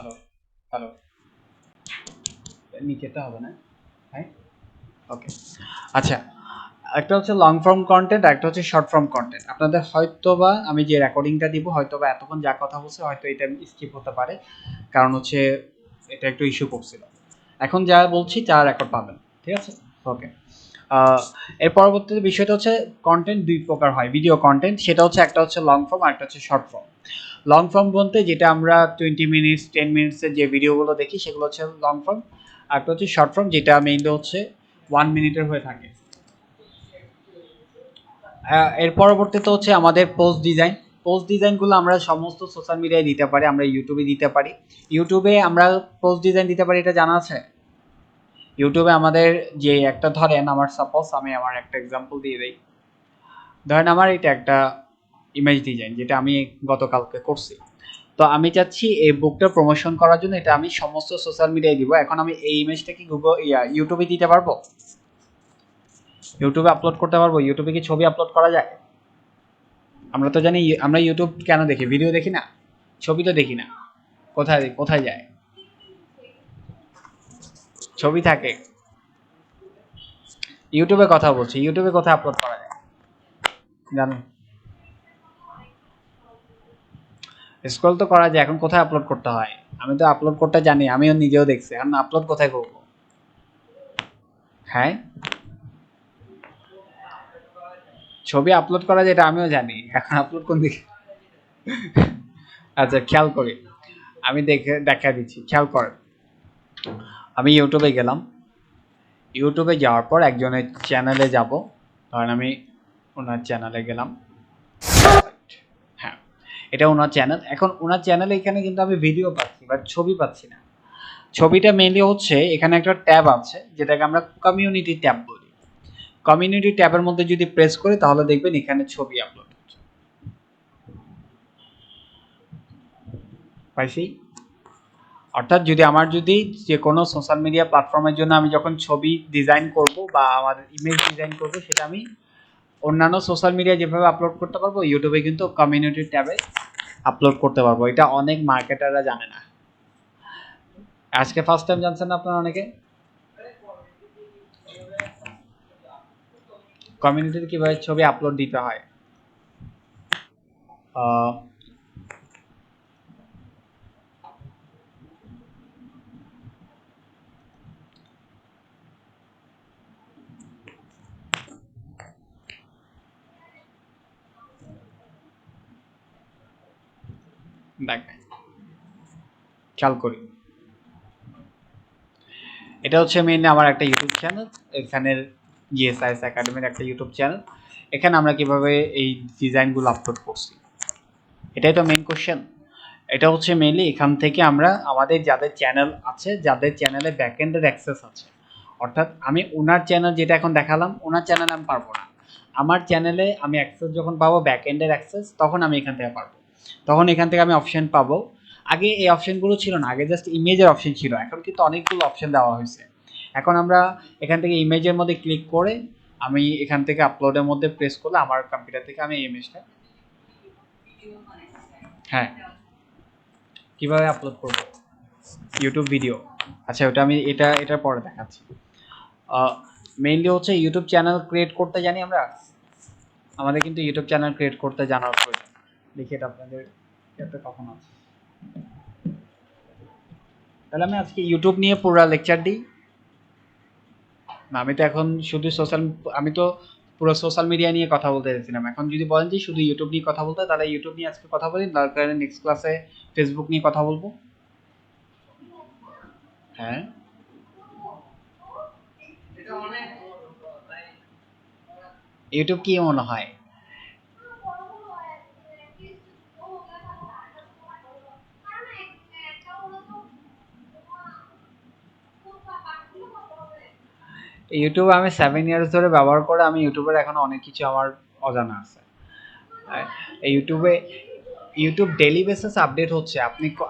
Hello hello নিচেটা হবে না? হ্যাঁ, ওকে। আচ্ছা, একটা হচ্ছে লং ফর্ম কন্টেন্ট, একটা হচ্ছে শর্ট ফর্ম কন্টেন্ট। আপনাদের হয়তোবা আমি যে রেকর্ডিংটা দিব হয়তোবা এতক্ষণ যা কথা বলছে হয়তো এটা স্কিপ হতে পারে, কারণ হচ্ছে এটা একটু ইস্যু করছিল। এখন যা বলছি তা রেকর্ড পাবেন, ঠিক আছে? ওকে। এর পরবর্তী বিষয়টা হচ্ছে কন্টেন্ট দুই প্রকার হয় ভিডিও কন্টেন্ট, সেটা হচ্ছে একটা হচ্ছে লং ফর্ম আর একটা হচ্ছে শর্ট ফর্ম। লং ফর্ম বলতে যেটা আমরা 20 মিনিটস 10 মিনিটসের যে ভিডিওগুলো দেখি সেগুলো হচ্ছে লং ফর্ম, আর একটা হচ্ছে শর্ট ফর্ম যেটা মেইনলি হচ্ছে 1 মিনিটের হয়ে থাকে। এর পরবর্তীতে হচ্ছে আমাদের পোস্ট ডিজাইন। পোস্ট ডিজাইনগুলো আমরা সমস্ত সোশ্যাল মিডিয়ায় দিতে পারি, আমরা ইউটিউবে দিতে পারি। ইউটিউবে আমরা পোস্ট ডিজাইন দিতে পারি, এটা জানা আছে? ইউটিউবে আমাদের যে একটা ধরেন, আমার সাপোজ আমি আমার একটা এক্সাম্পল দিয়ে দিই। ধরেন আমার এটা একটা ইমেজ ডিজাইন যেটা আমি গতকালকে করছি। তো আমি চাচ্ছি এই বুকটা প্রমোশন করার জন্য এটা আমি সমস্ত সোশ্যাল মিডিয়ায় দিব। এখন আমি এই ইমেজটা কি ইউটিউবে দিতে পারবো? ইউটিউবে আপলোড করতে পারবো? ইউটিউবে কি ছবি আপলোড করা যায়? আমরা তো জানি আমরা ইউটিউব কেন দেখি? ভিডিও দেখি না? ছবি তো দেখি না। কোথায় কোথায় যায়? ছবি থাকে। ইউটিউবে কথা বলছি, ইউটিউবে কোথায় আপলোড করা যায় জানো? স্ক্রল তো করা যায়, এখন কোথায় আপলোড করতে হয়? আমি তো আপলোড করতে জানি, আমিও নিজেও দেখছি, এখন আপলোড কোথায় করবো? হ্যাঁ, ছবি আপলোড করা যায় এটা আমিও জানি, এখন আপলোড কোন দিকে? আচ্ছা, খেয়াল করি, আমি দেখা দিচ্ছি, খেয়াল করেন। আমি ইউটিউবে গেলাম, ইউটিউবে যাওয়ার পর একজনের চ্যানেলে যাব। ধরেন আমি ওনার চ্যানেলে গেলাম। হ্যাঁ, এটা ওনার চ্যানেল। এখন ওনার চ্যানেলে এখানে কিন্তু আমি ভিডিও পাচ্ছি বাট ছবি পাচ্ছি না। ছবিটা মেইনলি হচ্ছে এখানে একটা ট্যাব আছে যেটাকে আমরা কমিউনিটি ট্যাব বলি। কমিউনিটি ট্যাবের মধ্যে যদি প্রেস করি তাহলে দেখবেন এখানে ছবি আপলোড হচ্ছে। পাইছি? অর্থাৎ যদি যে কোনো সোশ্যাল মিডিয়া প্ল্যাটফর্মের জন্য আমি যখন ছবি ডিজাইন করব বা আমার ইমেজ ডিজাইন করব, সেটা আমি অন্যান্য সোশ্যাল মিডিয়া যেভাবে আপলোড করতে পারবো, ইউটিউবে কিন্তু কমিউনিটি ট্যাবে আপলোড করতে পারবো। এটা অনেক মার্কেটাররা জানে না। আজকে ফার্স্ট টাইম জানছেন না আপনারা অনেকে? কমিউনিটিতে কিভাবে ছবি আপলোড দিতে হয়। দেখ, খেয়াল করি, এটা হচ্ছে মেইনলি আমার একটা ইউটিউব চ্যানেল। এখানের জিএসআইএস একাডেমির একটা ইউটিউব চ্যানেল। এখানে আমরা কিভাবে এই ডিজাইনগুলো আপলোড করছি, এটাই তো মেইন কোশ্চেন। এটা হচ্ছে মেইনলি এখান থেকে আমরা আমাদের যাদের চ্যানেল আছে, যাদের চ্যানেলে ব্যাকএন্ডের অ্যাক্সেস আছে, অর্থাৎ আমি ওনার চ্যানেল যেটা এখন দেখালাম, ওনার চ্যানেলে আমি পারবো না। আমার চ্যানেলে আমি অ্যাক্সেস যখন পাবো, ব্যাকএন্ডের অ্যাক্সেস, তখন আমি এখান থেকে পারবো। তখন এখান থেকে আমি অপশন পাবো। আগে এই অপশনগুলো ছিল না, আগে জাস্ট ইমেজের অপশন ছিল, এখন কিন্তু অনেকগুলো অপশন দেওয়া হয়েছে। এখন আমরা এখান থেকে ইমেজের মধ্যে ক্লিক করে আমি এখান থেকে আপলোডের মধ্যে প্রেস করলে আমার কম্পিউটার থেকে আমি ইমেজটা, হ্যাঁ, কিভাবে আপলোড করব ইউটিউব ভিডিও। আচ্ছা, ওটা আমি এটার পরে দেখাচ্ছি। মেইনলি হচ্ছে ইউটিউব চ্যানেল ক্রিয়েট করতে জানি আমরা। আমাদের কিন্তু ইউটিউব চ্যানেল ক্রিয়েট করতে জানার প্রয়োজন। দেখি এটা আপনাদের ক্ষেত্রে কখন আছে। তাহলে আমি আজকে ইউটিউব নিয়ে পুরো লেকচার দিই না? আমি তো এখন শুধু আমি তো পুরো সোশ্যাল মিডিয়া নিয়ে কথা বলতে চাইছিলাম। এখন যদি বলেন যে শুধু ইউটিউব নিয়ে কথা বলতে, তাহলে ইউটিউব নিয়ে আজকে কথা বলি, দরকার নেক্সট ক্লাসে ফেসবুক নিয়ে কথা বলবো। হ্যাঁ, ইউটিউব কি মনে হয়? ইউটিউব আমি 7 ইয়ার্স ধরে ব্যবহার করে আমি ইউটিউবের এখন অনেক কিছু আমার অজানা আছে। এই ইউটিউব ডেইলি বেসিস আপডেট হচ্ছে।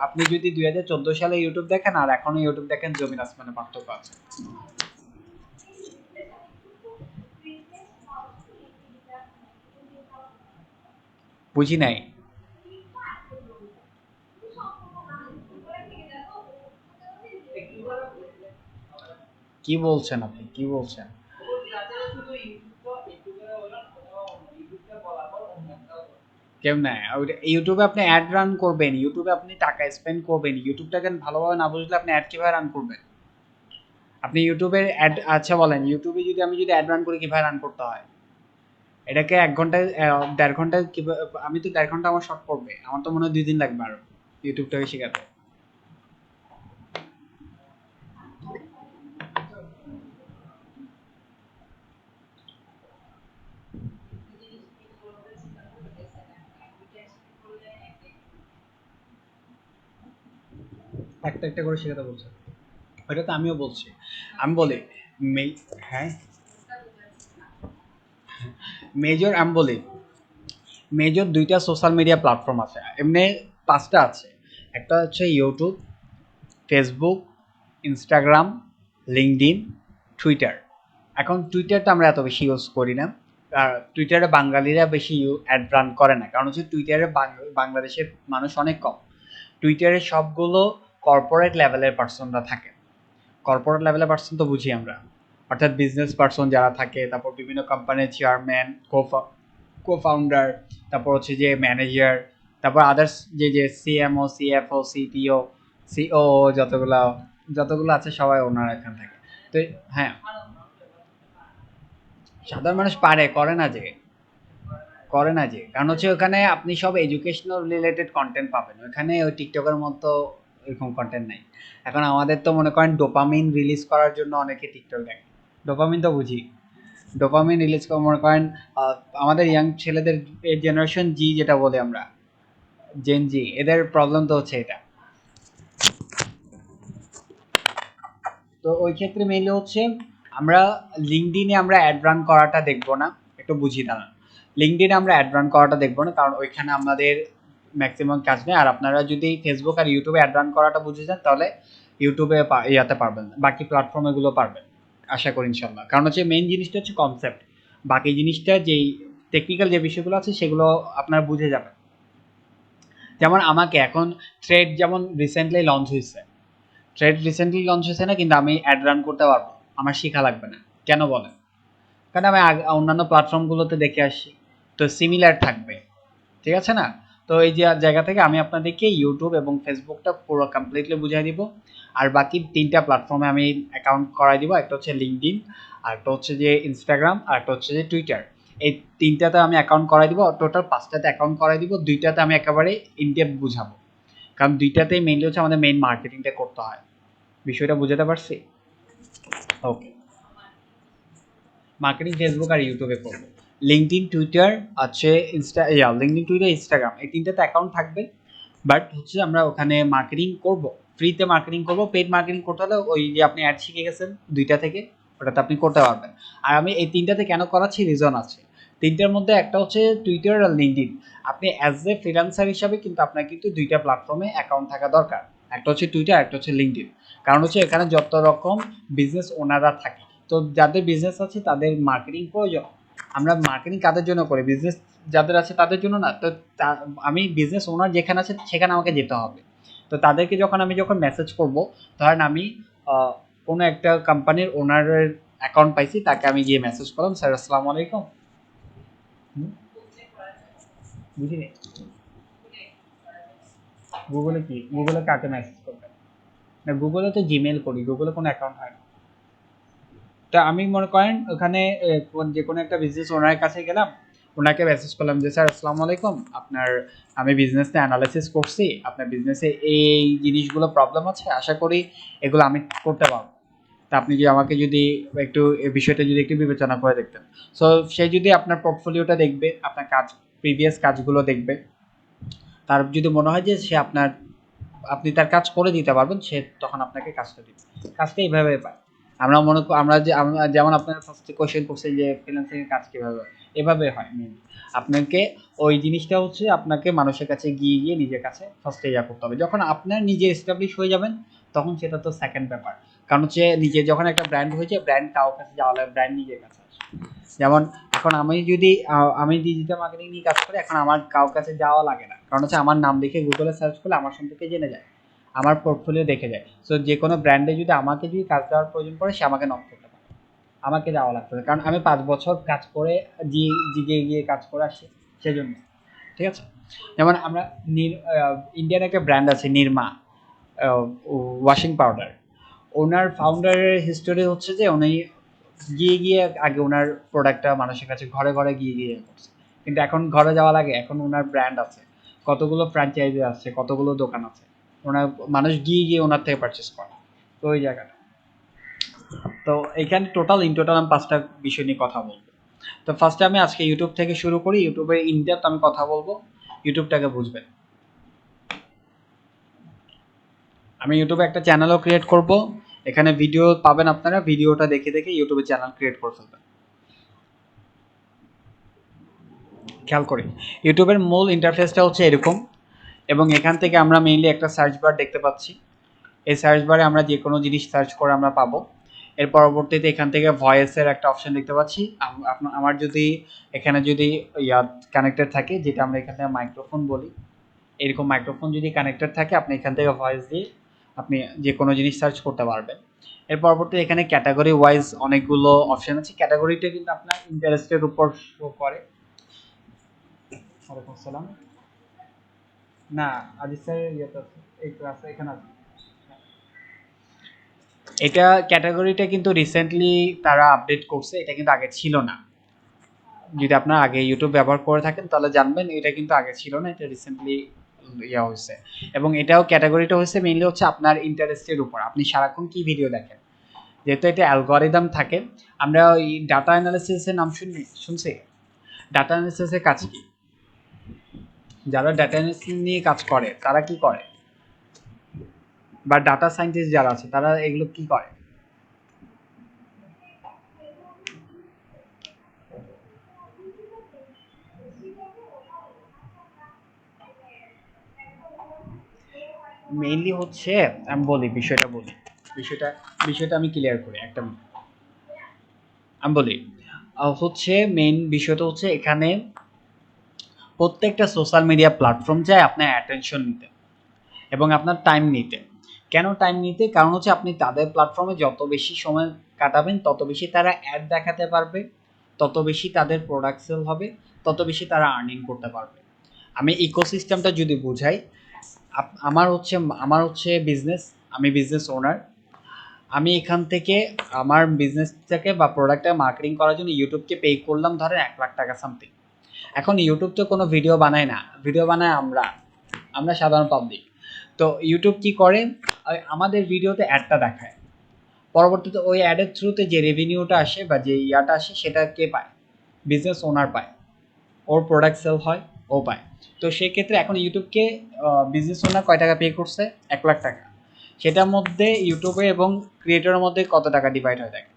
আপনি যদি 2014 সালে ইউটিউব দেখেন আর এখন ইউটিউব দেখেন, জমিন আসমানের পার্থক্য আছে। বুঝি নাই। কি বলছেন আপনি, কি বলছেন? কেমনে ইউটিউবে আপনি অ্যাড রান করবেন, ইউটিউবে আপনি টাকা স্পেন্ড করবেন, ইউটিউবটাকে ভালোভাবে না বুঝলে আপনি অ্যাড কিভাবে রান করবেন? আপনি ইউটিউবের অ্যাড, আচ্ছা বলেন ইউটিউবে যদি আমি যদি অ্যাড রান করি কিভাবে রান করতে হয়? এটাকে ১ ঘন্টায় ১.৫ ঘন্টায় কিভাবে, আমি তো ১.৫ ঘন্টা আমার শর্ট পড়বে। আমার তো মনে হয় ২ দিন লাগবে আরো ইউটিউবটাকে শেখাতে। একটা, একটা করে শেখাতে বলছে। ওইটা তো আমিও বলছি। আমি বলি মে হ্যাঁ, মেজর আমি বলি মেজর ২ টা সোশ্যাল মিডিয়া প্ল্যাটফর্ম আছে। এমনি ৫ টা আছে। একটা হচ্ছে YouTube, Facebook, Instagram, LinkedIn, Twitter. এখন টুইটারটা আমরা এত বেশি ইউজ করি না। আর টুইটারে বাঙালিরা বেশি অ্যাড রান করে না। কারণ হচ্ছে টুইটারে বাংলাদেশের মানুষ অনেক কম। টুইটারে সবগুলো কর্পোরেট লেভেলের পার্সনরা থাকে। কর্পোরেট লেভেলের পার্সন তো বুঝি আমরা। অর্থাৎ বিজনেস পার্সন যারা থাকে, তারপর বিভিন্ন কোম্পানির চেয়ারম্যান, কো-ফাউন্ডার, তারপর হচ্ছে যে ম্যানেজার, তারপর আদার্স যে সিএমও, সিএফও, সিটিও, সিও, যতগুলা যতগুলো আছে সবাই ওনারা এখানে থাকে। তো হ্যাঁ, সাধারণ মানুষ পারে, করে না যে কারণ হচ্ছে ওখানে আপনি সব এডুকেশনাল রিলেটেড কন্টেন্ট পাবেন, ওখানে ওই টিকটকের মতো এরকম কন্টেন্ট নাই। এখন আমাদের তো মনে করেন ডোপামিন রিলিজ করার জন্য অনেকে টিকটক দেখে। ডোপামিন তো বুঝি, ডোপামিন রিলিজ করে মনে করেন আমাদের ইয়াং ছেলেদের, জেনারেশন জি যেটা বলি আমরা, জেন জি, এদের প্রবলেম তো হচ্ছে এটা। তো ওই ক্ষেত্রে মেইনলি হচ্ছে আমরা লিঙ্কডইনে আমরা অ্যাড রান করাটা দেখবো না, একটু বুঝি দাঁড়ান। লিঙ্কডইনে আমরা অ্যাড রান করাটা দেখবো না, কারণ ওইখানে আমাদের ম্যাক্সিমাম কাজ নেই। আর আপনারা যদি ফেসবুক আর ইউটিউবে অ্যাড রান করাটা বুঝে যান তাহলে ইউটিউবে ইয়াতে পারবেন, বাকি প্ল্যাটফর্মে গুলো পারবেন আশা করি ইনশাল্লাহ। কারণ হচ্ছে মেইন জিনিসটা হচ্ছে কনসেপ্ট, বাকি জিনিসটা যেই টেকনিক্যাল যে বিষয়গুলো আছে সেগুলো আপনারা বুঝে যাবেন। যেমন আমাকে এখন থ্রেড যেমন রিসেন্টলি লঞ্চ হয়েছে, থ্রেড রিসেন্টলি লঞ্চ হয়েছে না, কিন্তু আমি অ্যাড রান করতে পারবো, আমার শেখা লাগবে না। কেন বলেন? কারণ আমি অন্যান্য প্ল্যাটফর্মগুলোতে দেখে আসছি, তো সিমিলার থাকবে, ঠিক আছে না? তো এই যে জায়গা থেকে আমি আপনাদেরকে ইউটিউব এবং ফেসবুকটা পুরো কমপ্লিটলি বুঝাই দিব। আর বাকি ৩টা প্ল্যাটফর্মে আমি অ্যাকাউন্ট করাই দিব। একটা হচ্ছে লিঙ্কডইন, আর একটা হচ্ছে যে ইনস্টাগ্রাম, আর একটা হচ্ছে যে টুইটার। এই ৩টাতে আমি অ্যাকাউন্ট করাই দিব, টোটাল ৫টাতে অ্যাকাউন্ট করাই দিব। ২টাতে আমি একেবারে ইনডেপথ বুঝাবো, কারণ ২টাতেই মেইনলি হচ্ছে আমাদের মেইন মার্কেটিংটা করতে হয়। বিষয়টা বুঝাতে পারছি? ওকে, মার্কেটিং ফেসবুক আর ইউটিউবে করবো। লিঙ্কডইন, টুইটার আছে, লিঙ্কডইন, টুইটার, ইনস্টাগ্রাম, এই ৩টাতে অ্যাকাউন্ট থাকবে। বাট হচ্ছে আমরা ওখানে মার্কেটিং করব, ফ্রিতে মার্কেটিং করব। পেইড মার্কেটিং করতে হলে ওই যে আপনি অ্যাড শিখে গেছেন ২টা থেকে, ওটাতে আপনি করতে পারবেন। আর আমি এই ৩টাতে কেন করাচ্ছি, রিজন আছে। ৩টার মধ্যে একটা হচ্ছে টুইটার আর লিঙ্কডইন। আপনি অ্যাজ এ ফ্রিল্যান্সার হিসাবে কিন্তু আপনার কিন্তু ২টা প্ল্যাটফর্মে অ্যাকাউন্ট থাকা দরকার। একটা হচ্ছে টুইটার, একটা হচ্ছে লিঙ্কডইন। কারণ হচ্ছে এখানে যত রকম বিজনেস ওনাররা থাকে, তো যাদের বিজনেস আছে তাদের মার্কেটিং প্রয়োজন। আমরা মার্কেটিং কাদের জন্য করি? বিজনেস যাদের আছে তাদের জন্য না তো। আমি বিজনেস ওনার যেখানে আছে সেখানে আমাকে যেতে হবে। তো তাদেরকে যখন মেসেজ করব, ধরেন আমি কোনো একটা কোম্পানির ওনারের অ্যাকাউন্ট পাইছি, তাকে আমি গিয়ে মেসেজ করলাম, স্যার আসসালামু আলাইকুম। হুম, বুঝিনি। গুগলে কি, গুগলে কাকে মেসেজ করবে? না, গুগলে তো জিমেল করি, গুগলে কোনো অ্যাকাউন্ট হয় না। তা আমি মনে করেন ওখানে যে কোনো একটা বিজনেস ওনারের কাছে গেলাম, ওনাকে মেসেজ করলাম যে স্যার আসসালামু আলাইকুম, আপনার আমি বিজনেস নিয়ে অ্যানালাইসিস করছি, আপনার বিজনেসে এই জিনিসগুলো প্রবলেম আছে, আশা করি এগুলো আমি করতে পারবো। তা আপনি যে আমাকে যদি একটু এই বিষয়টা যদি একটু বিবেচনা করে দেখতেন। সো সে যদি আপনার পোর্টফোলিওটা দেখবে, আপনার কাজ, প্রিভিয়াস কাজগুলো দেখবে, তার যদি মনে হয় যে সে আপনি তার কাজ করে দিতে পারবেন, সে তখন আপনাকে কাজটা দিবে। কাজটা এইভাবে পায়। আমরা মনে আমরা যে যেমন আপনার ফার্স্টে কোয়েশ্চেন করছে যে ফ্রিল্যান্সিং এর কাজ কিভাবে হয়, এভাবে হয় মেইনলি। আপনাকে ওই জিনিসটা হচ্ছে আপনাকে মানুষের কাছে গিয়ে নিজের কাছে ফার্স্টে ইয়া করতে হবে। যখন আপনার নিজে এস্টাবলিশ হয়ে যাবেন, তখন সেটা তো সেকেন্ড ব্যাপার। কারণ হচ্ছে নিজে যখন একটা ব্র্যান্ড হয়েছে, ব্র্যান্ড কারোর কাছে যাওয়া লাগে, ব্র্যান্ড নিজের কাছে আসে। যেমন এখন আমি যদি আমি ডিজিটাল মার্কেটিং নিয়ে কাজ করি, এখন আমার কারোর কাছে যাওয়া লাগে না, কারণ হচ্ছে আমার নাম দেখে গুগলে সার্চ করলে আমার সম্পর্কে জেনে যায়। আমার পোর্টফোলিও দেখে যায়। সো যে কোনো ব্র্যান্ডে যদি আমাকে যদি কাজ দেওয়ার প্রয়োজন পড়ে সে আমাকে নক করতে পারে, আমাকে যাওয়া লাগবে, কারণ আমি 5 বছর কাজ করে জিগে গিয়ে কাজ করে আসছি সেজন্য। ঠিক আছে, যেমন আমরা ইন্ডিয়ান একটা ব্র্যান্ড আছে নিরমা ওয়াশিং পাউডার, ওনার ফাউন্ডারের হিস্টোরি হচ্ছে যে উনি গিয়ে গিয়ে আগে ওনার প্রোডাক্টটা মানুষের কাছে ঘরে ঘরে গিয়ে গিয়ে করছে, কিন্তু এখন ঘরে যাওয়া লাগে, এখন ওনার ব্র্যান্ড আছে, কতগুলো ফ্র্যাঞ্চাইজি আছে, কতগুলো দোকান আছে, ওনার মানুষ গিয়ে গিয়ে ওনার থেকে পারচেস করে। তো ওই জায়গাটা, তো এখানে ইন টোটাল আমি 5টা বিষয় নিয়ে কথা বলবো। তো ফার্স্টে আমি আজকে ইউটিউব থেকে শুরু করি, ইউটিউবে ইনডেপথ আমি কথা বলবো, ইউটিউবটাকে বুঝবেন। আমি ইউটিউবে একটা চ্যানেলও ক্রিয়েট করব, এখানে ভিডিও পাবেন, আপনারা ভিডিওটা দেখে দেখে ইউটিউবে চ্যানেল ক্রিয়েট করে ফেলবেন। খেয়াল করি ইউটিউবের মূল ইন্টারফেসটা হচ্ছে এরকম, এবং এখান থেকে আমরা মেইনলি একটা সার্চ বার দেখতে পাচ্ছি। এই সার্চ বারে আমরা যে কোনো জিনিস সার্চ করে আমরা পাবো। এর পরবর্তীতে এখান থেকে ভয়েসের একটা অপশন দেখতে পাচ্ছি। আমার যদি এখানে যদি কানেক্টেড থাকে, যেটা আমরা এখান থেকে মাইক্রোফোন বলি, এরকম মাইক্রোফোন যদি কানেক্টেড থাকে আপনি এখান থেকে ভয়েস দিয়ে আপনি যে কোনো জিনিস সার্চ করতে পারবেন। এর পরবর্তী এখানে ক্যাটাগরি ওয়াইজ অনেকগুলো অপশন আছে, ক্যাটাগরিটা কিন্তু আপনার ইন্টারেস্টের উপর শো করে। ওয়ালাইকুম আসসালাম। না, আজিজ স্যার এই ক্লাসে এখানে আছে। এটা ক্যাটাগরিটা কিন্তু রিসেন্টলি তারা আপডেট করছে, এটা কিন্তু আগে ছিল না। যদি আপনারা আগে ইউটিউব ব্যবহার করে থাকেন তাহলে জানবেন এটা কিন্তু আগে ছিল না, এটা রিসেন্টলি হয়েছে। এবং এটাও ক্যাটাগরিটা হয়েছে মেইনলি হচ্ছে আপনার ইন্টারেস্টের উপর, আপনি সারাক্ষণ কি ভিডিও দেখেন। যেহেতু এটা অ্যালগরিদম থাকে, আমরা ওই ডাটা অ্যানালিসিসের নাম শুনছি। ডাটা অ্যানালিসিসের কাজ কি, যারা ডাটা অ্যানালিসিস নিয়ে কাজ করে তারা কি করে, বা ডাটা সায়েন্টিস্ট যারা আছে তারা এগুলো কি করে? মেইনলি হচ্ছে, আমি বলি বিষয়টা বিষয়টা আমি ক্লিয়ার করি একটা মিনিট। আমি বলি হচ্ছে মেইন বিষয়টা হচ্ছে এখানে প্রত্যেকটা সোশ্যাল মিডিয়া প্ল্যাটফর্ম চায় আপনার অ্যাটেনশন নিতে এবং আপনার টাইম নিতে। কেন টাইম নিতে? কারণ হচ্ছে আপনি তাদের প্ল্যাটফর্মে যত বেশি সময় কাটাবেন তত বেশি তারা অ্যাড দেখাতে পারবে, তত বেশি তাদের প্রোডাক্ট সেল হবে, তত বেশি তারা আর্নিং করতে পারবে। আমি ইকোসিস্টেমটা যদি বুঝাই, আমার হচ্ছে বিজনেস, আমি বিজনেস ওনার। আমি এখান থেকে আমার বিজনেসটাকে বা প্রোডাক্টটা মার্কেটিং করার জন্য ইউটিউবকে পে করলাম ধরেন 1 লাখ টাকা সামথিং। এখন ইউটিউব তো কোনো ভিডিও বানায় না, ভিডিও বানায় আমরা সাধারণ পাবলিক। তো ইউটিউব কি করে, আমাদের ভিডিওতে অ্যাডটা দেখায়, পরবর্তীতে ওই অ্যাডের থ্রুতে যে রেভিনিউটা আসে বা যে ইয়াটা আসে সেটা কে পায়? বিজনেস ওনার পায়, ওর প্রোডাক্ট সেল হয়, ও পায়। তো সেক্ষেত্রে এখন ইউটিউবকে বিজনেস ওনার কয় টাকা পে করছে? 1 লাখ টাকা। সেটার মধ্যে ইউটিউবে এবং ক্রিয়েটরের মধ্যে কত টাকা ডিভাইড হয় দেখেন।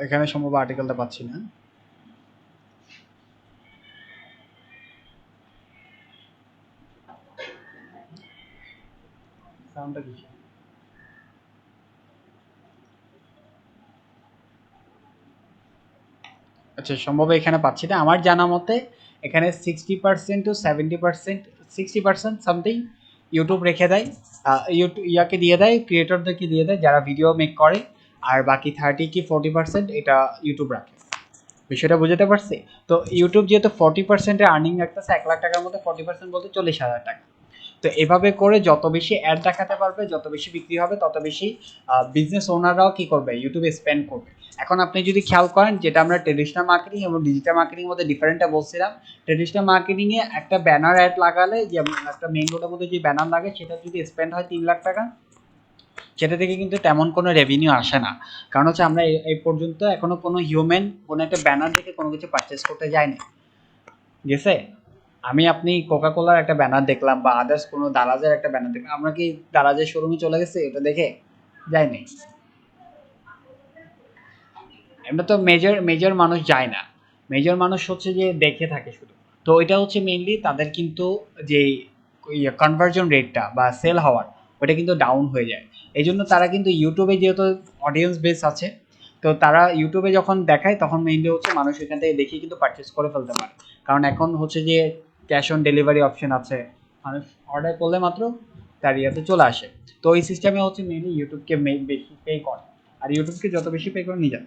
এখানে সম্ভব আর্টিকেলটা পাচ্ছি না। সাউন্ডটা কি? আচ্ছা, সম্ভব এখানে পাচ্ছি না। আমার জানা মতে এখানে 60% টু 70%, 60% সামথিং ইউটিউব রেখে দেয়, ইউটিউব ইয়াকে দিয়ে দেয়, ক্রিয়েটরদেরকে দিয়ে দেয় যারা ভিডিও মেক করে, আর বাকি 30 কি 40% এটা ইউটিউব রাখে। বিষয়টা বুঝতে পারছি? তো ইউটিউব যেহেতু 40%-এর আর্নিং রাখতেছে, 1 লাখ টাকার মধ্যে 40% বলতে 40,000 টাকা। তো এভাবে করে যত বেশি অ্যাড দেখাতে পারবে, যত বেশি বিক্রি হবে, তত বেশি বিজনেস ওনাররাও কি করবে? ইউটিউবে স্পেন্ড করবে। এখন আপনি যদি খেয়াল করেন, যেটা আমরা ট্রেডিশনাল মার্কেটিং এবং ডিজিটাল মার্কেটিং এর মধ্যে ডিফারেন্টটা বলছিলাম, ট্রেডিশনাল মার্কেটিং এ একটা ব্যানার অ্যাড লাগালে, যে একটা মেইন রোডের মধ্যে যে ব্যানার লাগে সেটা যদি স্পেন্ড হয় 3 লাখ টাকা, সেটা থেকে কিন্তু তেমন কোনো রেভিনিউ আসে না। কারণ হচ্ছে আমরা এই পর্যন্ত এখনো কোনো হিউম্যান কোনো একটা ব্যানার দেখে কোনো কিছু পারচেস করতে যায়নি, গেছে? আপনি কোকা কোলার একটা ব্যানার দেখলাম বা আদার্স কোনো দারাজের একটা ব্যানার দেখলাম, আমরা কি দারাজের শোরুমে চলে গেছি এটা দেখে? যায়নি। এটা তো মেজর মেজর মানুষ যায় না, মেজর মানুষ হচ্ছে যে দেখে থাকে শুধু। তো এটা হচ্ছে মেইনলি তাদের কিন্তু যে কনভার্জন রেটটা বা সেল হওয়ার ওটা কিন্তু ডাউন হয়ে যায়। এই জন্য তারা কিন্তু ইউটিউবে যেহেতু অডিয়েন্স বেস আছে, তো তারা ইউটিউবে যখন দেখায় তখন মেইনলি হচ্ছে মানুষ এখান থেকে দেখে কিন্তু পারচেস করে ফেলতে পারে। কারণ এখন হচ্ছে যে ক্যাশ অন ডেলিভারি অপশন আছে, মানুষ অর্ডার করলে মাত্র তার ইয়েতে চলে আসে। তো ওই সিস্টেমে হচ্ছে মেইনলি ইউটিউবকে বেশি পে করে। আর ইউটিউবকে যত বেশি পে করে নিয়ে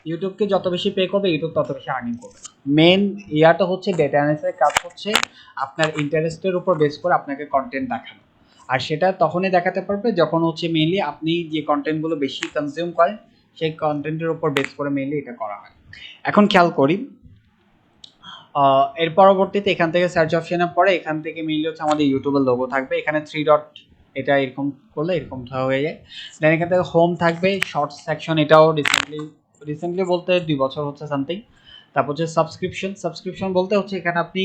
ইউটিউবকে যত বেশি পে করবে ইউটিউব তত বেশি আর্নিং করবে। মেন ইয়াটা হচ্ছে ডেটা অ্যানালিসিসের কাজ হচ্ছে আপনার ইন্টারেস্টের উপর বেস করে আপনাকে কন্টেন্ট দেখানো। আর সেটা তখনই দেখাতে পারবে যখন হচ্ছে মেইনলি আপনি যে কন্টেন্টগুলো বেশি কনজিউম করেন সেই কন্টেন্টের উপর বেস করে মেইনলি এটা করা হয়। এখন খেয়াল করি এর পরবর্তীতে এখান থেকে সার্চ অপশনের পরে এখান থেকে মেইনলি হচ্ছে আমাদের ইউটিউবের লোগো থাকবে, এখানে 3 ডট এটা এরকম করলে এরকম হয়ে যায়। দেন এখান থেকে হোম থাকবে, শর্টস সেকশন এটাও রিসেন্টলি বলতে 2 বছর হচ্ছে সামথিং। তারপর হচ্ছে সাবস্ক্রিপশন বলতে হচ্ছে এখানে আপনি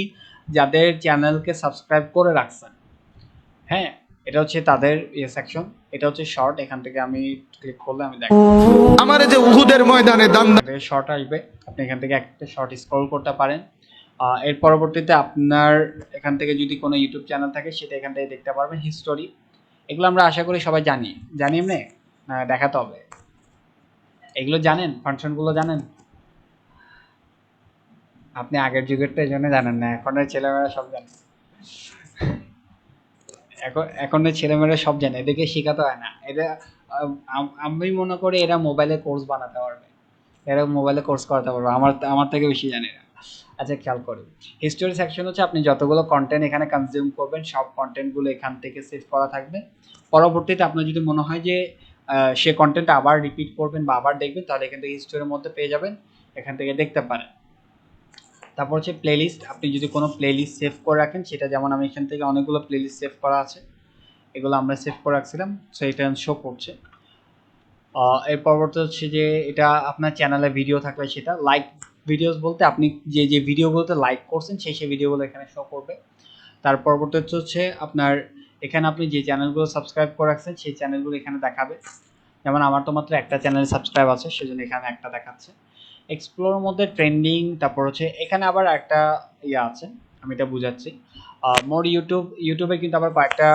যাদের চ্যানেলকে সাবস্ক্রাইব করে রাখছেন, হ্যাঁ, এটা হচ্ছে তাদের সেকশন। এটা হচ্ছে শর্ট, এখান থেকে আমি ক্লিক করলে আমি দেখো আমার যে উহুদের ময়দানে দান শর্ট আসবে, আপনি এখান থেকে একটা শর্ট স্ক্রল করতে পারেন। এর পরবর্তীতে আপনার এখান থেকে যদি কোনো ইউটিউব চ্যানেল থাকে সেটা এখান থেকে দেখতে পারবেন। হিস্টোরি এগুলো আমরা আশা করি সবাই জানি এমনি দেখাতে হবে। এগুলো জানেন, ফাংশনগুলো জানেন? আপনি আগের যুগেরটা এই জন্য জানেন না, এখনের ছেলেমেয়েরা সব জানে। এখনের ছেলেমেয়েরা সব জানে, এদেরকে শেখাতে হয় না। এটা আমি মনে করি এরা মোবাইলে কোর্স বানাতে পারবে, এরা মোবাইলে কোর্স করাতে পারবে, আমার থেকে বেশি জানে এরা। আচ্ছা খেয়াল করি, হিস্টোরি সেকশন হচ্ছে আপনি যতগুলো কন্টেন্ট এখানে কনজিউম করবেন সব কন্টেন্টগুলো এখান থেকে সেভ করা থাকবে। পরবর্তীতে আপনার যদি মনে হয় যে সে কন্টেন্ট আবার রিপিট করবেন বা আবার দেখবেন তাহলে এখান থেকে হিস্টোরির মধ্যে পেয়ে যাবেন, এখান থেকে দেখতে পারেন। তারপর হচ্ছে প্লেলিস্ট, আপনি যদি কোনো প্লেলিস্ট সেভ করে রাখেন সেটা, যেমন আমি এখান থেকে অনেকগুলো প্লেলিস্ট সেভ করা আছে, এগুলো আমরা সেভ করে রাখছিলাম, সো এটা শো করছে। এর পরবর্তী হচ্ছে যে এটা আপনার চ্যানেলে ভিডিও থাকলে সেটা লাইক ভিডিওস বলতে আপনি যে ভিডিওগুলোতে লাইক করছেন সেই ভিডিওগুলো এখানে শো করবে। তার পরবর্তী হচ্ছে আপনার এখানে আপনি যে চ্যানেলগুলো সাবস্ক্রাইব করে রাখছেন সেই চ্যানেলগুলো এখানে দেখাবে। যেমন আমার তো মাত্র একটা চ্যানেল সাবস্ক্রাইব আছে সেজন্য এখানে একটা দেখাচ্ছে। এক্সপ্লোরের মধ্যে ট্রেন্ডিং, তারপর হচ্ছে এখানে আবার একটা ইয়ে আছে, আমি এটা বুঝাচ্ছি। মোর ইউটিউবে কিন্তু আবার কয়েকটা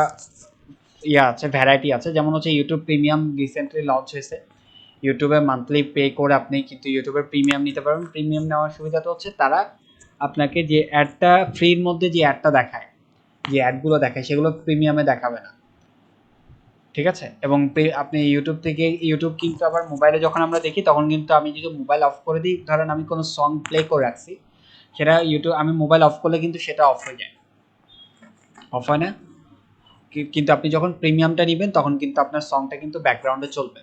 আছে, ভ্যারাইটি আছে। যেমন হচ্ছে ইউটিউব প্রিমিয়াম রিসেন্টলি লঞ্চ হয়েছে, ইউটিউবে মান্থলি পে করে আপনি কিন্তু ইউটিউবের প্রিমিয়াম নিতে পারবেন। প্রিমিয়াম নেওয়ার সুবিধাটা হচ্ছে তারা আপনাকে যে অ্যাডটা ফ্রির মধ্যে যে অ্যাডটা দেখায়, যে অ্যাডগুলো দেখায় সেগুলো প্রিমিয়ামে দেখাবে না, ঠিক আছে? এবং আপনি ইউটিউব কিন্তু আবার মোবাইলে যখন আমরা দেখি তখন কিন্তু আমি যদি মোবাইল অফ করে দিই, ধরেন আমি কোনো সং প্লে করে রাখছি, সেটা ইউটিউব আমি মোবাইল অফ করলে কিন্তু সেটা অফ হয়ে যায়, অফ হয় না? কিন্তু আপনি যখন প্রিমিয়ামটা নেবেন তখন কিন্তু আপনার সংটা কিন্তু ব্যাকগ্রাউন্ডে চলবে,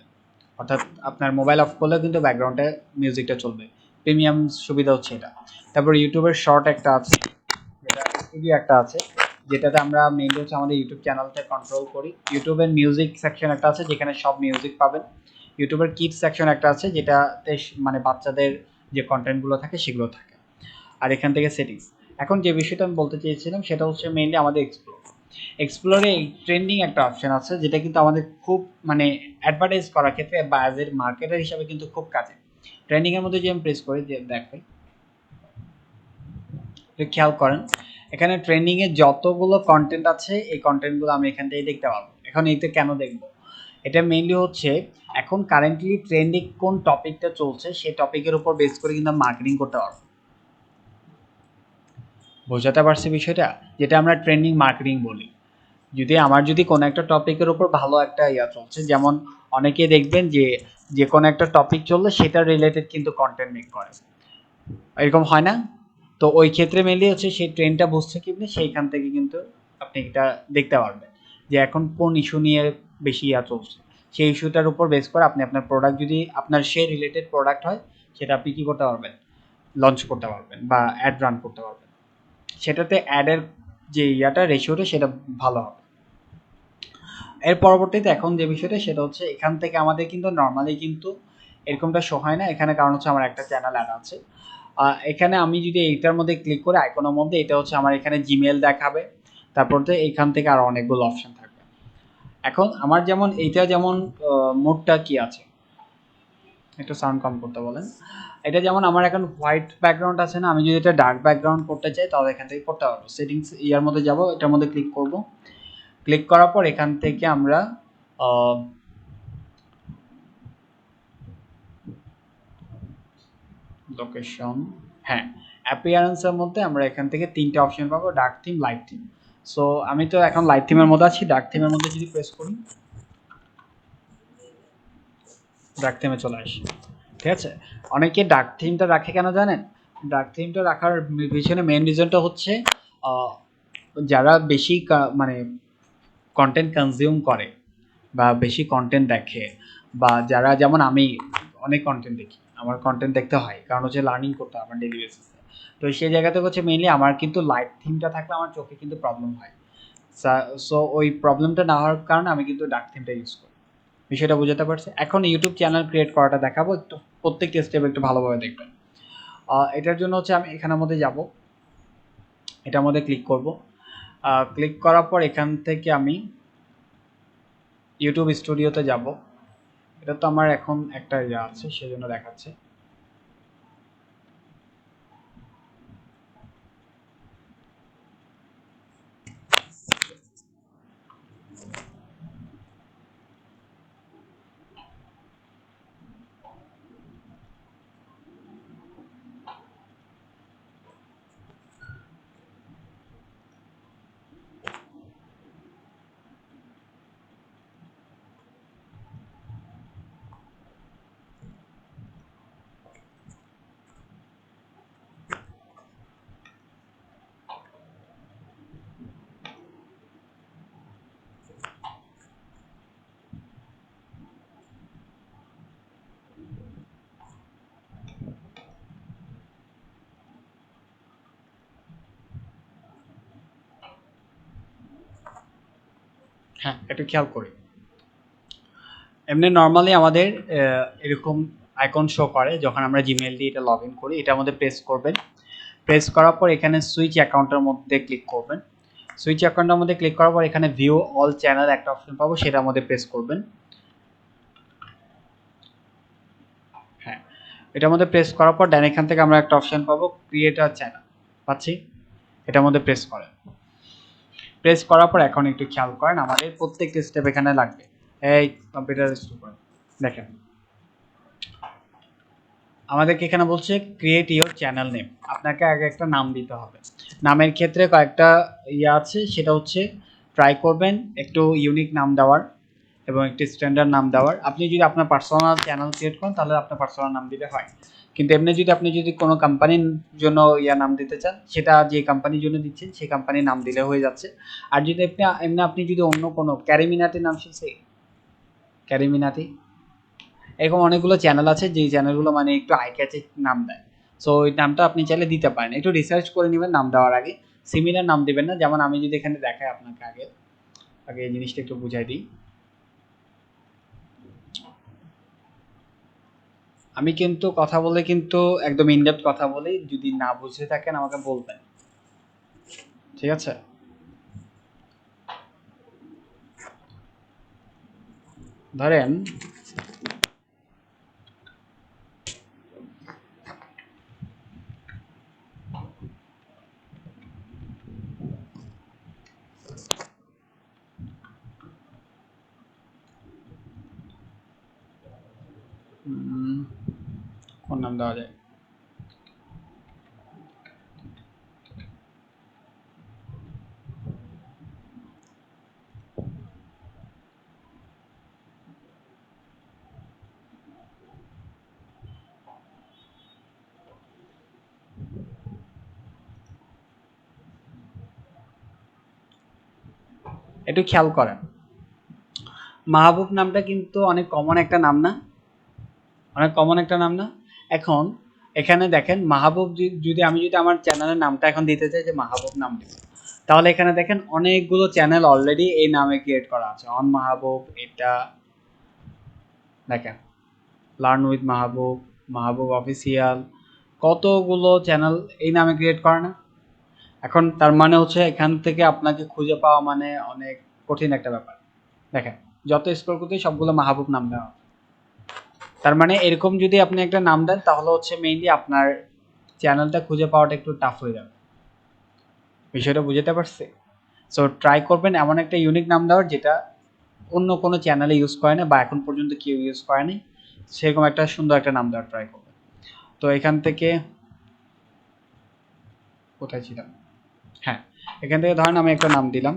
অর্থাৎ আপনার মোবাইল অফ করলেও কিন্তু ব্যাকগ্রাউন্ডে মিউজিকটা চলবে। প্রিমিয়াম সুবিধা হচ্ছে এটা। তারপর ইউটিউবের শর্ট একটা আছে, যেটা স্টুডিও একটা আছে, যেটাতে আমরা মেইনলি হচ্ছে আমাদের ইউটিউব চ্যানেলটা কন্ট্রোল করি। ইউটিউবের মিউজিক সেকশন একটা আছে যেখানে সব মিউজিক পাবেন। ইউটিউবের কিডস সেকশন একটা আছে যেটাতে মানে বাচ্চাদের যে কন্টেন্টগুলো থাকে সেগুলো থাকে। আর এখান থেকে সেটিংস। এখন যে বিষয়টা আমি বলতে চেয়েছিলাম সেটা হচ্ছে মেইনলি আমাদের এক্সপ্লোরে ট্রেন্ডিং একটা অপশন আছে যেটা কিন্তু আমাদের খুব মানে অ্যাডভার্টাইজ করার ক্ষেত্রে বা অ্যাজ এর মার্কেটার হিসাবে কিন্তু খুব কাজে। ট্রেন্ডিং এর মধ্যে যে আমি প্রেস করি, যে দেখেন খেয়াল করেন এখানে ট্রেন্ডিং এ যতগুলো কন্টেন্ট আছে এই কন্টেন্টগুলো আমি এখান থেকে দেখতে পারবো। এখন এইটা কেন দেখবো? এটা মেইনলি হচ্ছে এখন কারেন্টলি ট্রেন্ডিং কোন টপিকটা চলছে সেই টপিকের উপর বেস করে কিন্তু মার্কেটিং করতে পারবো। বোঝাতে পারছি বিষয়টা? যেটা আমরা ট্রেন্ডিং মার্কেটিং বলি। যদি কোনো একটা টপিকের উপর ভালো একটা ইয়া চলছে, যেমন অনেকেই দেখবেন যে কোনো একটা টপিক চললে সেটা রিলেটেড কিন্তু কন্টেন্ট মেক করে, এরকম হয় না? তো ওই ক্ষেত্রে মেনলি হচ্ছে সেই ট্রেন্ডটা বুঝছে কিনা সেইখান থেকে কিন্তু আপনি এটা দেখতে পারবেন যে এখন কোন ইস্যু নিয়ে বেশি ইয়া চলছে। সেই ইস্যুটার উপর বেস করে আপনি আপনার প্রোডাক্ট, যদি আপনার সেই রিলেটেড প্রোডাক্ট হয় সেটা আপনি কি করতে পারবেন, লঞ্চ করতে পারবেন বা অ্যাড রান করতে পারবেন। সেটাতে অ্যাডের যে ইয়াটা রেশিওটা সেটা ভালো হবে। এর পরবর্তীতে এখন যে বিষয়টা সেটা হচ্ছে এখান থেকে আমাদের কিন্তু নর্মালি কিন্তু এরকমটা শো হয় না এখানে, কারণ হচ্ছে আমার একটা চ্যানেল অ্যাড আছে। এখানে আমি যদি এইটার মধ্যে ক্লিক করে আইকনের মধ্যে, এটা হচ্ছে আমার এখানে জিমেল দেখাবে, তারপর তো এখান থেকে আরো অনেকগুলো অপশন থাকবে। এখন আমার যেমন এইটা যেমন মোডটা কি আছে, একটু সাউন্ড কম করতে বলেন। এটা যেমন আমার এখন হোয়াইট ব্যাকগ্রাউন্ড আছে না, আমি যদি এটা ডার্ক ব্যাকগ্রাউন্ড করতে চাই তাহলে এখান থেকে করতে পারবো। সেটিংস ইয়ার মধ্যে যাব, এটার মধ্যে ক্লিক করব। ক্লিক করার পর এখান থেকে আমরা লোকেশন, হ্যাঁ, অ্যাপিয়ারেন্সের মধ্যে আমরা এখান থেকে তিনটে অপশন পাবো, dark theme, light theme. So আমি তো এখন লাইট থিমের মধ্যে আছি, ডার্ক থিমের মধ্যে যদি প্রেস করি ডার্ক থিমে চলে আসি। ঠিক আছে, অনেকে ডার্ক থিমটা রাখে কেন জানেন? ডার্ক থিমটা রাখার পিছনে মেইন রিজনটা হচ্ছে যারা বেশি মানে কন্টেন্ট কনজিউম করে বা বেশি কন্টেন্ট দেখে, বা যারা যেমন আমি অনেক কন্টেন্ট দেখি, আমার কন্টেন্ট দেখতে হয় কারণ হচ্ছে লার্নিং করতে হয় আমার ডেইলি বেসিসে। তো সেই জায়গাতে হচ্ছে মেইনলি আমার কিন্তু লাইট থিমটা থাকলে আমার চোখে কিন্তু প্রবলেম হয়। সো ওই প্রবলেমটা না হওয়ার কারণে আমি কিন্তু ডার্ক থিমটা ইউজ করি। বিষয়টা বুঝতে পারছি। এখন ইউটিউব চ্যানেল ক্রিয়েট করাটা দেখাবো, একটু প্রত্যেকটা স্টেপ একটু ভালোভাবে দেখবেন। এটার জন্য হচ্ছে আমি এখানের মধ্যে যাব, এটার মধ্যে ক্লিক করব। ক্লিক করার পর এখান থেকে আমি ইউটিউব স্টুডিওতে যাব। এটা তো আমার এখন একটা ইয়ে আছে সেজন্য দেখাচ্ছে। হ্যাঁ, একটু খেয়াল করি। এমনি নর্মালি আমাদের এরকম আইকন শো করে যখন আমরা জিমেল দিয়ে এটা লগ ইন করি। এটার মধ্যে প্রেস করবেন। প্রেস করার পর এখানে সুইচ অ্যাকাউন্টের মধ্যে ক্লিক করবেন। সুইচ অ্যাকাউন্টের মধ্যে ক্লিক করার পর এখানে ভিউ অল চ্যানেল একটা অপশন পাবো, সেটার মধ্যে প্রেস করবেন। হ্যাঁ, এটার মধ্যে প্রেস করার পর দেন এখান থেকে আমরা একটা অপশন পাবো ক্রিয়েট আ চ্যানেল, পাচ্ছি। এটার মধ্যে প্রেস করেন। প্রেস করার পর এখন একটু খেয়াল করেন আমাদের প্রত্যেকটা স্টেপ এখানে লাগবে। এই কম্পিউটার স্টপ করেন, দেখেন আমাদেরকে এখানে বলছে ক্রিয়েট ইওর চ্যানেল নেম। আপনাকে আগে একটা নাম দিতে হবে। নামের ক্ষেত্রে কয়েকটা ইয়ে আছে, সেটা হচ্ছে ট্রাই করবেন একটু ইউনিক নাম দেওয়ার এবং একটি স্ট্যান্ডার্ড নাম দেওয়ার। আপনি যদি আপনার পার্সোনাল চ্যানেল ক্রিয়েট করেন তাহলে আপনার পার্সোনাল নাম দিলে হয়, কিন্তু এমনি যদি কোনো কোম্পানির জন্য ইয়া নাম দিতে চান, সেটা যে কোম্পানির জন্য দিচ্ছেন সেই কোম্পানির নাম দিলে হয়ে যাচ্ছে। আর যদি আপনি যদি অন্য কোনো ক্যারিমিনাটির নাম শুনছে, ক্যারিমিনাটি, এরকম অনেকগুলো চ্যানেল আছে যেই চ্যানেলগুলো মানে একটু আই ক্যাচে নাম দেয়। সো ওই নামটা আপনি চাইলে দিতে পারেন, একটু রিসার্চ করে নেবেন নাম দেওয়ার আগে। সিমিলার নাম দিবেন না। যেমন আমি যদি এখানে দেখাই আপনাকে, আগে আগে এই জিনিসটা একটু বুঝাই দিই। আমি কিন্তু কথা বলে কিন্তু একদম ইনডেপথ কথা বলি, যদি না বুঝে থাকেন আমাকে বলবেন, ঠিক আছে? ধরেন কোন নাম দেওয়া যায়? একটু খেয়াল করেন, মাহবুব নামটা কিন্তু অনেক কমন একটা নাম না? অনেক কমন একটা নাম না? এখন এখানে দেখেন মাহবুব, যদি আমি আমার চ্যানেলের নামটা এখন দিতে চাই যে মাহবুব নাম দিব, তাহলে এখানে দেখেন অনেকগুলো চ্যানেল অলরেডি এই নামে ক্রিয়েট করা আছে। অন মাহবুব, এটা দেখেন learn with Mahbub, Mahbub official, কতগুলো চ্যানেল এই নামে ক্রিয়েট করে না? এখন তার মানে হচ্ছে এখান থেকে আপনাকে খুঁজে পাওয়া মানে অনেক কঠিন একটা ব্যাপার। দেখেন যত স্ক্রল করতে সবগুলো মাহবুব নাম দেওয়া, তার মানে এরকম যদি আপনি একটা নাম দেন তাহলে হচ্ছে মেইনলি আপনার চ্যানেলটা খুঁজে পাওয়াটা একটু টাফ হয়ে যাবে। বিষয়টা বুঝতে পারছি? সো ট্রাই করবেন এমন একটা ইউনিক নাম দেওয়ার যেটা অন্য কোনো চ্যানেলে ইউজ করে না বা এখন পর্যন্ত কেউ ইউজ করেনি, সেরকম একটা সুন্দর একটা নাম দেওয়ার ট্রাই করবেন। তো এখান থেকে কোথায় ছিলাম? হ্যাঁ, এখান থেকে ধরেন আমি একটা নাম দিলাম,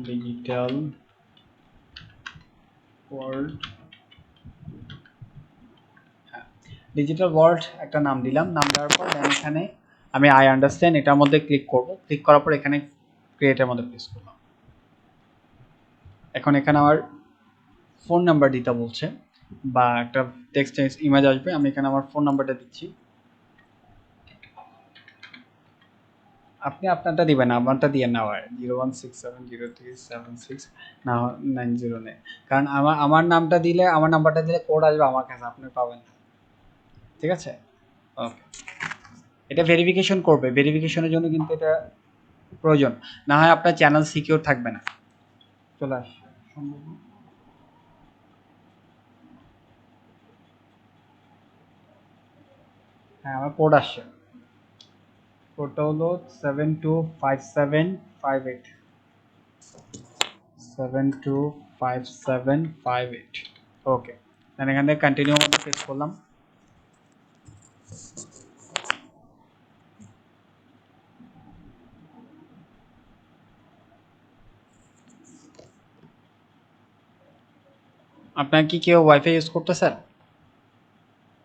ডিজিটাল ওয়ার্ল্ড। হ্যাঁ, ডিজিটাল ওয়ার্ল্ড একটা নাম দিলাম। নাম দেওয়ার পর দেন এখানে আমি আই আন্ডারস্ট্যান্ড এটার মধ্যে ক্লিক করব। ক্লিক করার পর এখানে ক্রিয়েটের মধ্যে প্রেস করলাম। এখন এখানে আমার ফোন নাম্বার দিতে বলছে বা একটা টেক্সট ইমেজ আসবে, আমি এখানে আমার ফোন নাম্বারটা দিচ্ছি। আপনি আপনারটা দিবেন, আমারটা দিয়ে না হয় 016703769 নেই, কারণ আমার নামটা দিলে, আমার নাম্বারটা দিলে কোড আসবে আমার কাছে, আপনি পাবেন না। ঠিক আছে, ওকে। এটা ভেরিফিকেশন করবে, ভেরিফিকেশনের জন্য কিন্তু এটা প্রয়োজন, না হয় আপনার চ্যানেল সিকিউর থাকবে না। চলে আস, হ্যাঁ আমার কোড আসছে, কোডটা হলো 725758, 725758। ওকে, দেন এখান থেকে কন্টিনিউ মতো প্রেস করলাম। আপনার কি কেউ ওয়াইফাই ইউজ করতেছেন?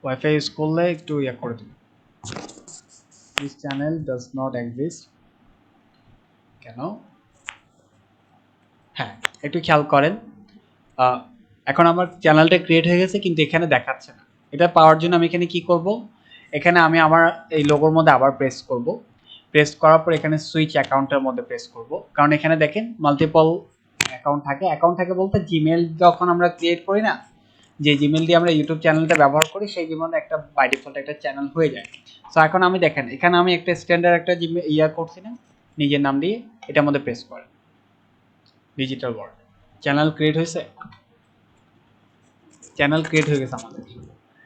ওয়াইফাই ইউজ করলে একটু ইয়ে করে দিন, this channel does not exist. কেন? হ্যাঁ, একটু খেয়াল করেন। এখন আমার চ্যানেলটা ক্রিয়েট হয়ে গেছে কিন্তু এখানে দেখাচ্ছে না। এটা পাওয়ার জন্য আমি এখানে কি করব, এখানে আমি আমার এই লোগোর মধ্যে আবার প্রেস করব। প্রেস করার পর এখানে সুইচ অ্যাকাউন্টের মধ্যে প্রেস করব, কারণ এখানে দেখেন মাল্টিপল অ্যাকাউন্ট থাকে। অ্যাকাউন্ট থাকে বলতে জিমেল যখন আমরা ক্রিয়েট করি না, যে জিমেল দিয়ে আমরা ইউটিউব চ্যানেলটা ব্যবহার করি, সেই জিমেলে একটা বাই ডিফল্ট একটা চ্যানেল হয়ে যায়। সো এখন আমি দেখেন এখানে আমি একটা স্ট্যান্ডার্ড একটা জিমেল করছি না নিজের নাম দিয়ে, এটার মধ্যে প্রেস করেন, ডিজিটাল ওয়ার্ল্ড চ্যানেল ক্রিয়েট হয়েছে। চ্যানেল ক্রিয়েট হয়ে গেছে আমাদের।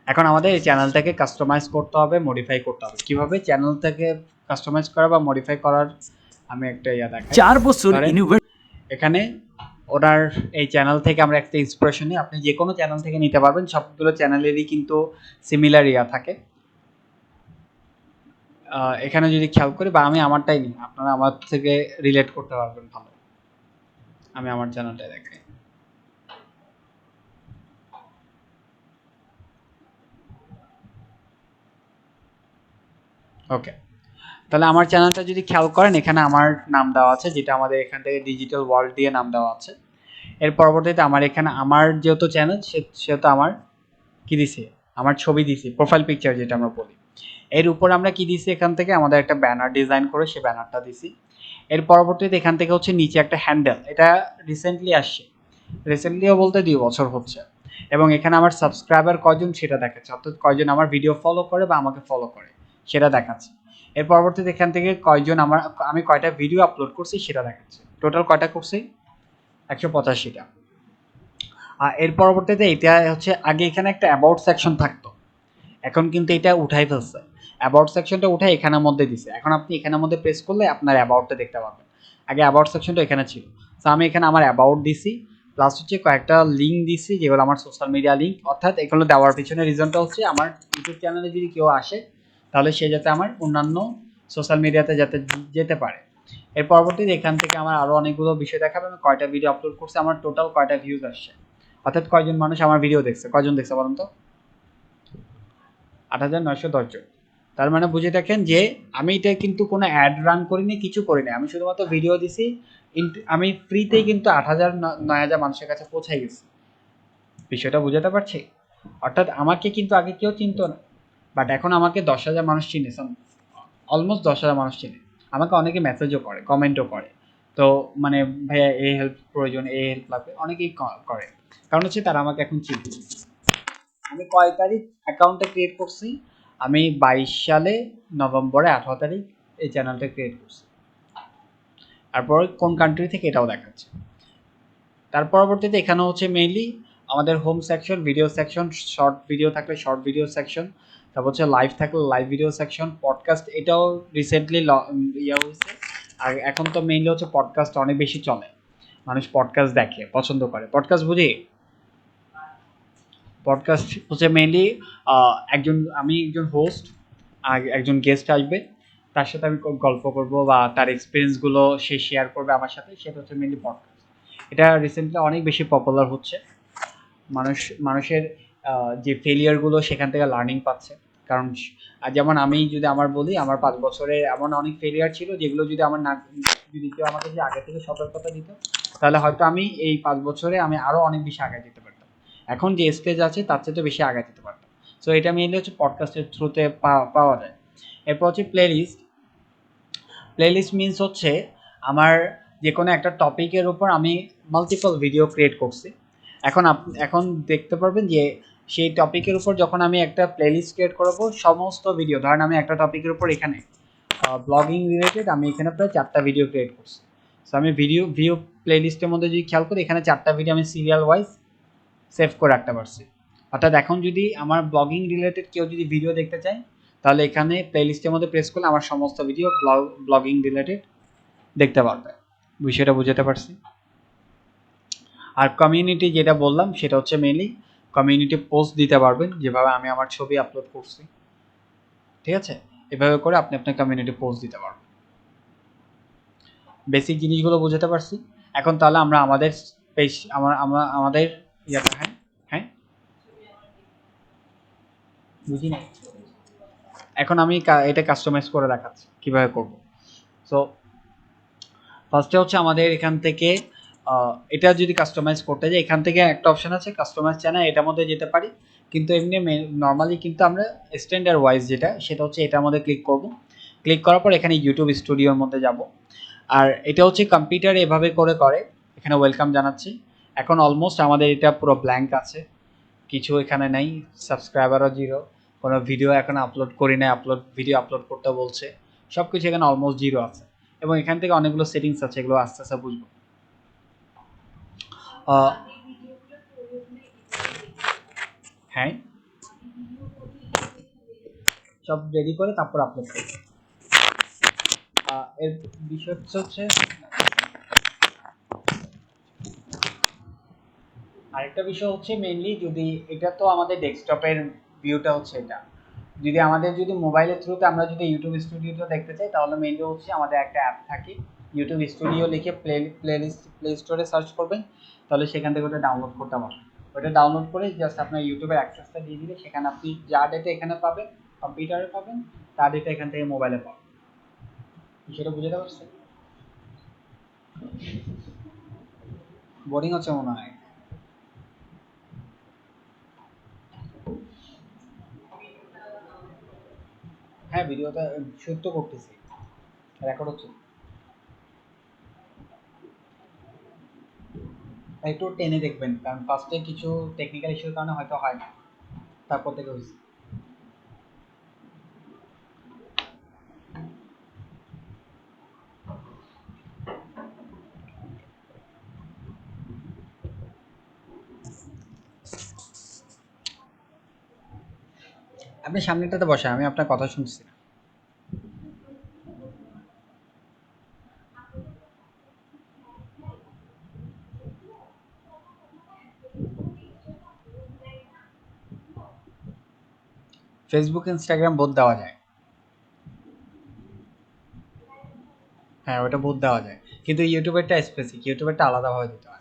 এখন আমাদের এই চ্যানেলটাকে কাস্টমাইজ করতে হবে, মডিফাই করতে হবে। কিভাবে চ্যানেলটাকে কাস্টমাইজ করা বা মডিফাই করার আমি একটা দেখাই। 4 বছর এখানে ওনার এই চ্যানেল থেকে আমরা একটা ইন্সপিরেশন নিই, আপনি যে কোনো চ্যানেল থেকে নিতে পারবেন, সবগুলো চ্যানেলেরই কিন্তু সিমিলার থাকে। এখানে যদি খেয়াল করি বা আমি আমারটাই নিই, আপনারা আমার থেকে রিলেট করতে পারবেন ভালো। আমি আমার চ্যানেলটাই দেখাই। ওকে, তাহলে আমার চ্যানেলটা যদি খেয়াল করেন এখানে আমার নাম দেওয়া আছে, যেটা আমাদের এখান থেকে ডিজিটাল ওয়ার্ল্ড দিয়ে নাম দেওয়া আছে। এর পরবর্তীতে আমার এখানে আমার যেহেতু চ্যানেল সেহেতু আমার কি দিছি, আমার ছবি দিছি, প্রোফাইল পিকচার যেটা আমরা বলি। এর উপর আমরা কি দিছি, এখান থেকে আমাদের একটা ব্যানার ডিজাইন করে সেই ব্যানারটা দিছি। এর পরবর্তীতে এখান থেকে হচ্ছে নিচে একটা হ্যান্ডেল, এটা রিসেন্টলি আসছে, রিসেন্টলিও বলতে 2 বছর হচ্ছে। এবং এখানে আমার সাবস্ক্রাইবার কয়জন সেটা দেখাচ্ছে, অর্থাৎ কয়জন আমার ভিডিও ফলো করে বা আমাকে ফলো করে সেটা দেখাচ্ছে। এর পরবর্তীতে এখান থেকে কয়জন আমি কয়টা ভিডিও আপলোড করছি সেটা দেখাচ্ছে, টোটাল কয়টা করছি 185টা। আর এর পরবর্তীতে এটা হচ্ছে, আগে এখানে একটা অ্যাবাউট সেকশন থাকতো, এখন কিন্তু এটা উঠাই ফেলছে। অ্যাবাউট সেকশনটা উঠে এখানের মধ্যে দিছে, এখন আপনি এখানের মধ্যে প্রেস করলে আপনার অ্যাবাউটটা দেখতে পাবেন। আগে অ্যাবাউট সেকশনটা এখানে ছিল। তো আমি এখানে আমার অ্যাবাউট দিছি, প্লাস হচ্ছে কয়েকটা লিঙ্ক দিছি যেগুলো আমার সোশ্যাল মিডিয়া লিঙ্ক। অর্থাৎ এগুলো দেওয়ার পিছনে রিজনটা হচ্ছে আমার ইউটিউব চ্যানেলে যদি কেউ আসে তাহলে সে যাতে আমার অন্যান্য সোশ্যাল মিডিয়াতে যাতে যেতে পারে। এর পরবর্তীতে এখান থেকে আমার আরও অনেকগুলো বিষয় দেখাবে, আমি কয়টা ভিডিও আপলোড করছি, আমার টোটাল কয়টা ভিউজ আসছে, অর্থাৎ কয়জন মানুষ আমার ভিডিও দেখছে, কয়জন দেখছে বলুন তো? 8,910 জন। তার মানে বুঝে দেখেন যে আমি এটা কিন্তু কোনো অ্যাড রান করিনি, কিছু করিনি, আমি শুধুমাত্র ভিডিও দিছি। আমি ফ্রিতেই কিন্তু 8,000 9,000 মানুষের কাছে পৌঁছাই গেছি। বিষয়টা বুঝাতে পারছি? অর্থাৎ আমাকে কিন্তু আগে কেউ চিনতো না, বাট এখন আমাকে 10,000 মানুষ চিনে, অলমোস্ট 10,000 মানুষ চিনে। আমাকে অনেকে মেসেজও করে, কমেন্টও করে। তো মানে ভাইয়া এই হেল্প প্রয়োজন, এই হেল্প লাগবে, অনেকেই করে। কারণ হচ্ছে তারা আমাকে এখন চিনে। আমি কয় তারিখ অ্যাকাউন্টটা ক্রিয়েট করছি? আমি 22 সালে নভেম্বরে 18 তারিখ এই চ্যানেলটা ক্রিয়েট করছি। তারপর কোন কান্ট্রি থেকে এটাও দেখাচ্ছে। তার পরবর্তীতে এখানে হচ্ছে মেইনলি আমাদের home section, video section, short video থাকলে শর্ট ভিডিও সেকশন, তারপর হচ্ছে লাইভ থাকলে লাইভ ভিডিও সেকশন, পডকাস্ট এটাও রিসেন্টলি ইয়ে হয়েছে। আর এখন তো মেইনলি হচ্ছে পডকাস্ট অনেক বেশি চলে, মানুষ পডকাস্ট দেখে, পছন্দ করে। পডকাস্ট বুঝি, পডকাস্ট হচ্ছে মেইনলি আমি একজন হোস্ট, আর একজন গেস্ট আসবে, তার সাথে আমি গল্প করব বা তার এক্সপিরিয়েন্সগুলো সে শেয়ার করবে আমার সাথে, সেটা হচ্ছে মেইনলি পডকাস্ট। এটা রিসেন্টলি অনেক বেশি পপুলার হচ্ছে। মানুষের যে ফেলিয়ারগুলো সেখান থেকে লার্নিং পাচ্ছে। কারণ যেমন আমি যদি আমার বলি, আমার 5 বছরে এমন অনেক ফেলিয়ার ছিল যেগুলো যদি আমার না, যদি কেউ আমাকে যে আগে থেকে সতর্কতা দিত, তাহলে হয়তো আমি এই 5 বছরে আমি আরও অনেক বেশি আগায় যেতে পারতাম। এখন যে স্টেজ আছে তার চেয়ে তো বেশি আগায় যেতে পারতাম। সো এটা মেইনলি হচ্ছে পডকাস্টের থ্রুতে পাওয়া যায়। এরপর হচ্ছে প্লেলিস্ট। প্লেলিস্ট মিনস হচ্ছে আমার যে কোনো একটা টপিকের উপর আমি মাল্টিপল ভিডিও ক্রিয়েট করছি। এখন দেখতে পারবেন যে সেই টপিকের উপর যখন আমি একটা প্লেলিস্ট ক্রিয়েট করবো, সমস্ত ভিডিও, ধরেন আমি একটা টপিকের উপর এখানে ব্লগিং রিলেটেড আমি এখানে প্রায় 4টা ভিডিও ক্রিয়েট করছি। সো আমি ভিডিও প্লেলিস্টের মধ্যে যদি খেয়াল করি, এখানে 4টা ভিডিও আমি সিরিয়াল ওয়াইজ সেভ করে রাখতে পারছি। অর্থাৎ এখন যদি আমার ব্লগিং রিলেটেড কেউ যদি ভিডিও দেখতে চায়, তাহলে এখানে প্লেলিস্টের মধ্যে প্রেস করলে আমার সমস্ত ভিডিও ব্লগিং রিলেটেড দেখতে পারবে। বিষয়টা বুঝাতে পারছি? আর কমিউনিটি যেটা বললাম সেটা হচ্ছে মেইনলি কমিউনিটি পোস্ট দিতে পারবেন, যেভাবে আমি আমার ছবি আপলোড করছি, ঠিক আছে? এভাবে করে আপনি আপনার কমিউনিটি পোস্ট দিতে পারবেন। বেসিক জিনিসগুলো বুঝাতে পারছি। এখন তাহলে আমরা আমাদের পেজ, আমাদের ইয়েটা, হ্যাঁ হ্যাঁ বুঝি না। এখন আমি এটা কাস্টমাইজ করে দেখাচ্ছি কিভাবে করব। সো ফার্স্টে হচ্ছে আমাদের এখান থেকে এটা যদি কাস্টমাইজ করতে যাই, এখান থেকে একটা অপশন আছে কাস্টমাইজ চ্যানেল, এটার মধ্যে যেতে পারি। কিন্তু এমনি নর্মালি কিন্তু আমরা স্ট্যান্ডার্ড ওয়াইজ যেটা, সেটা হচ্ছে এটার মধ্যে ক্লিক করব। ক্লিক করার পর এখানে ইউটিউব স্টুডিওর মধ্যে যাব। আর এটা হচ্ছে কম্পিউটারে এভাবে করে এখানে ওয়েলকাম জানাচ্ছি। এখন অলমোস্ট আমাদের এটা পুরো ব্ল্যাঙ্ক আছে, কিছু এখানে নেই, সাবস্ক্রাইবারও জিরো, কোনো ভিডিও এখন আপলোড করি না, ভিডিও আপলোড করতে বলছে, সব কিছু এখানে অলমোস্ট জিরো আছে। এবং এখান থেকে অনেকগুলো সেটিংস আছে, এগুলো আস্তে আস্তে বুঝবো। হ্যাঁ, সব রেডি করে তারপর আপলোড করবো। এর বিষয় হচ্ছে আরেকটা বিষয় হচ্ছে মেইনলি, যদি এটা তো আমাদের ডেস্কটপের ভিউটা হচ্ছে এটা, যদি আমাদের যদি মোবাইলের থ্রুতে আমরা যদি ইউটিউব স্টুডিওটা দেখতে চাই, তাহলে মেইনলি হচ্ছে আমাদের একটা অ্যাপ থাকে, ইউটিউব স্টুডিও লিখে প্লে স্টোরে সার্চ করবেন, তাহলে সেখান থেকে ওটা ডাউনলোড করতে পারবেন। ওটা ডাউনলোড করে জাস্ট আপনার ইউটিউবের অ্যাক্সেসটা দিয়ে দিলে সেখানে আপনি যা ডেটা এখানে পাবেন, কম্পিউটারে পাবেন, তার ডেটা এখান থেকে মোবাইলে পাবেন। সেটা বুঝতে পারছেন? বোরিং হচ্ছে মনে হয়। হ্যাঁ, ভিডিওটা শুট তো করতেছি, রেকর্ড হচ্ছে। একটু টেনে দেখবেন, কারণ ফার্স্টে কিছু টেকনিক্যাল ইস্যুর কারণে হয়তো হয় না, তারপর থেকে হয়েছে। আপনি সামনেটাতে বসে, আমি আপনার কথা শুনছি না। ফেসবুক ইনস্টাগ্রাম বোথ দেওয়া যায়। হ্যাঁ, ওটা বোথ দেওয়া যায়, কিন্তু ইউটিউবেরটা স্পেসিফিক, ইউটিউবেরটা আলাদাভাবে দিতে হয়।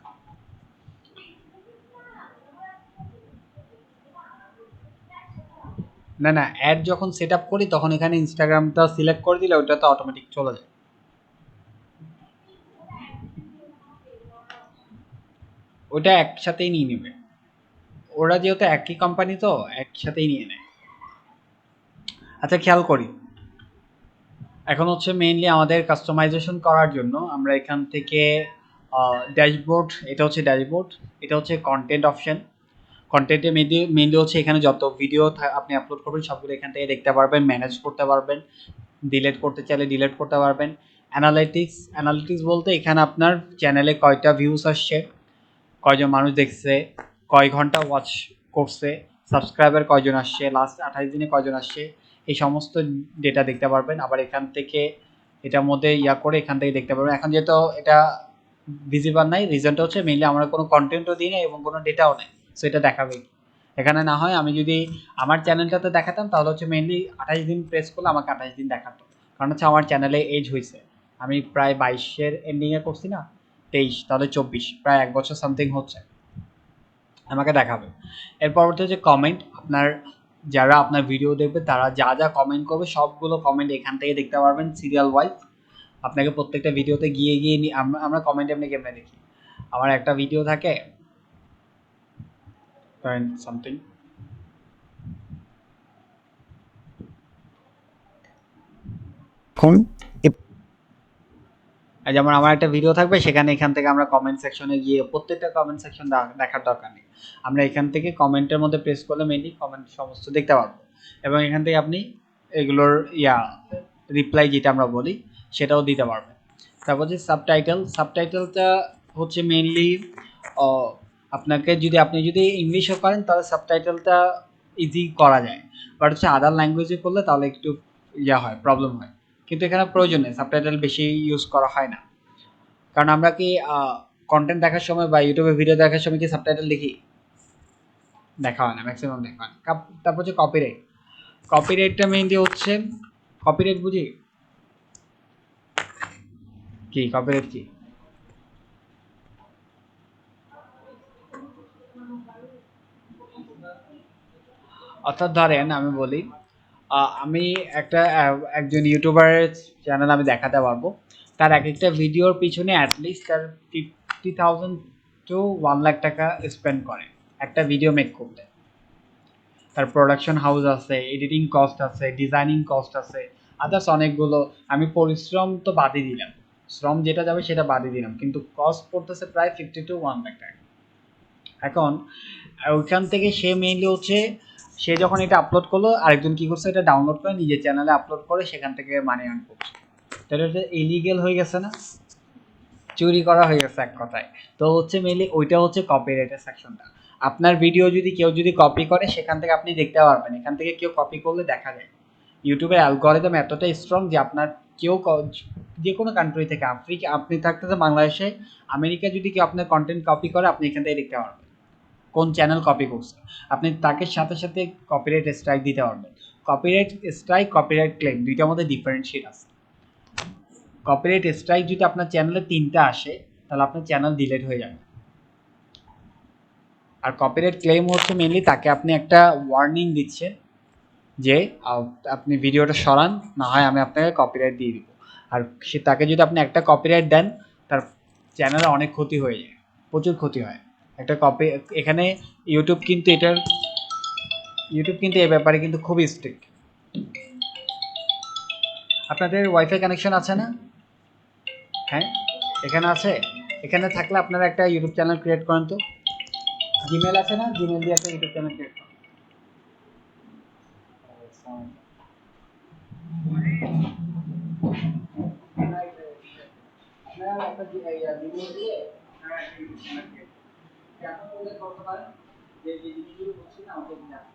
না না, অ্যাড যখন সেট আপ করি তখন এখানে ইনস্টাগ্রামটা সিলেক্ট করে দিলে ওটা তো অটোমেটিক চলে যায়। ওটা একসাথেই নিয়ে নেবে, ওরা যেহেতু একই কোম্পানি তো একসাথেই নিয়ে নেয়। আচ্ছা খেয়াল করি, এখন হচ্ছে মেইনলি আমাদের কাস্টমাইজেশন করার জন্য আমরা এখান থেকে ড্যাশবোর্ড, এটা হচ্ছে ড্যাশবোর্ড, এটা হচ্ছে কন্টেন্ট অপশন। কন্টেন্টে মেইনলি হচ্ছে এখানে যত ভিডিও আপনি আপলোড করবেন সবগুলো এখান থেকে দেখতে পারবেন, ম্যানেজ করতে পারবেন, ডিলিট করতে চাইলে ডিলিট করতে পারবেন। অ্যানালিটিক্স বলতে এখানে আপনার চ্যানেলে কয়টা ভিউজ আসছে, কয়জন মানুষ দেখছে, কয় ঘন্টা ওয়াচ করছে, সাবস্ক্রাইবার কয়জন আসছে, লাস্ট 28 দিনে কয়জন আসছে, এই সমস্ত ডেটা দেখতে পারবেন। আবার এখান থেকে এটার মধ্যে করে এখান থেকে দেখতে পারবেন। এখন যেহেতু এটা ভিজিবল নাই, রিজনটা হচ্ছে মেইনলি আমরা কোনো কন্টেন্টও দিই না এবং কোনো ডেটাও নেই, সো এটা দেখাবে এখানে। না হয় আমি যদি আমার চ্যানেলটাতে দেখাতাম তাহলে হচ্ছে মেইনলি 28 দিন প্রেস করলে আমাকে 28 দিন দেখাতো, কারণ হচ্ছে আমার চ্যানেলে এজ হয়েছে, আমি প্রায় 22-এর এন্ডিংয়ে করছি না, 23 তাহলে 24, প্রায় 1 বছর সামথিং হচ্ছে, আমাকে দেখাবে। এর পরবর্তী হচ্ছে কমেন্ট, আপনার যারা আপনার ভিডিও দেখবে তারা যা যা কমেন্ট করবে সবগুলো কমেন্ট এখান থেকে দেখতে পারবেন সিরিয়াল ওয়াইজ। আপনাকে প্রত্যেকটা ভিডিওতে গিয়ে গিয়ে আমরা কমেন্ট এমনি কেমনে দেখি, আমার একটা ভিডিও থাকে সামথিং, এখন যেমন আমার একটা ভিডিও থাকবে, সেখানে এখান থেকে আমরা কমেন্ট সেকশনে গিয়ে প্রত্যেকটা কমেন্ট সেকশন দেখার দরকার নেই, আমরা এখান থেকে কমেন্টের মধ্যে প্রেস করলে মেনলি কমেন্ট সমস্ত দেখতে পারবো, এবং এখান থেকে আপনি এগুলোর রিপ্লাই যেটা আমরা বলি সেটাও দিতে পারবেন। তারপর যে সাবটাইটেলটা হচ্ছে মেনলি আপনাকে আপনি যদি ইংলিশও করেন তাহলে সাবটাইটেলটা ইজি করা যায়, বাট হচ্ছে আদার ল্যাঙ্গুয়েজে করলে তাহলে একটু হয়, প্রবলেম হয়। কিন্তু এখানে প্রয়োজন নেই, সাবটাইটেল বেশি ইউজ করা হয় না, কারণ আমরা কি কন্টেন্ট দেখার সময় বা ইউটিউবে ভিডিও দেখার সময় কি সাবটাইটেল দেখি? দেখা হয় না, ম্যাক্সিমাম দেখা হয় না। তারপর হচ্ছে কপিরাইটটা মেইনলি হচ্ছে, কপিরাইট বুঝি কি, কপিরাইট কি? অর্থাৎ ধরেন আমি বলি, আমি একজন ইউটিউবারের চ্যানেল আমি দেখাতে পারবো, তার এক একটা ভিডিওর পিছনে অ্যাটলিস্ট তার 50,000 টু 1 লাখ টাকা স্পেন্ড করে একটা ভিডিও মেক করতে। তার প্রোডাকশন হাউস আছে, এডিটিং কস্ট আছে, ডিজাইনিং কস্ট আছে, আদার্স অনেকগুলো, আমি পরিশ্রম তো বাদই দিলাম, শ্রম যেটা যাবে সেটা বাদই দিলাম, কিন্তু কস্ট পড়তেছে প্রায় 50 to 1 লাখ টাকা। এখন ওইখান থেকে সে মেইনলি হচ্ছে, সে যখন এটা আপলোড করলো আরেকজন কি করছে, এটা ডাউনলোড করে নিজের চ্যানেলে আপলোড করে সেখান থেকে মানি আর্ন করছে, তাহলে এটা ইলিগেল হয়ে গেছে না, চুরি করা হয়ে গেছে এক কথায়। তো হচ্ছে মেইনলি ওইটা হচ্ছে কপিরাইটের সেকশনটা। আপনার ভিডিও যদি কেউ কপি করে সেখান থেকে আপনি দেখতে পারবেন, এখান থেকে কেউ কপি করলে দেখা যায়। ইউটিউবের অ্যালগরিদম এতটাই স্ট্রং যে আপনার কেউ যে কোনো কান্ট্রি থেকে, আপনি থাকতেছে বাংলাদেশে, আমেরিকা যদি কেউ আপনার কন্টেন্ট কপি করে আপনি এখান থেকে দেখতে পারবেন কোন চ্যানেল কপি করছে, আপনি তাকে সাথে সাথে কপিরাইট স্ট্রাইক দিতে পারবেন। কপিরাইট স্ট্রাইক, কপিরাইট ক্লেম দুইটার মধ্যে ডিফারেন্সিয়েট আছে। কপিরাইট স্ট্রাইক যদি আপনার চ্যানেলে 3টা আসে তাহলে আপনার চ্যানেল ডিলিট হয়ে যাবে, আর কপিরাইট ক্লেম হচ্ছে মেনলি তাকে আপনি একটা ওয়ার্নিং দিচ্ছেন যে আপনি ভিডিওটা সরান, না হয় আমি আপনাকে কপিরাইট দিয়ে দিব। আর তাকে যদি আপনি একটা কপিরাইট দেন তার চ্যানেলে অনেক ক্ষতি হয়ে যায়, প্রচুর ক্ষতি হয় একটা কপি। এখানে ইউটিউব কিন্তু এই ব্যাপারে কিন্তু খুবই স্ট্রিক্ট। আপনাদের ওয়াইফাই কানেকশন আছে না? হ্যাঁ, এখানে আছে। এখানে থাকলে আপনারা একটা ইউটিউব চ্যানেল ক্রিয়েট করেন তো। জিমেল আছে না? জিমেল দিয়ে একটা ইউটিউব চ্যানেল ক্রিয়েট করেন। আপনারা একটা জিমেল দিয়ে একটা ইউটিউব চ্যানেল ক্রিয়েট করেন। এখন ওদের বলতে পারেন যে জিনিসগুলো বলছি না আমাকে জানান।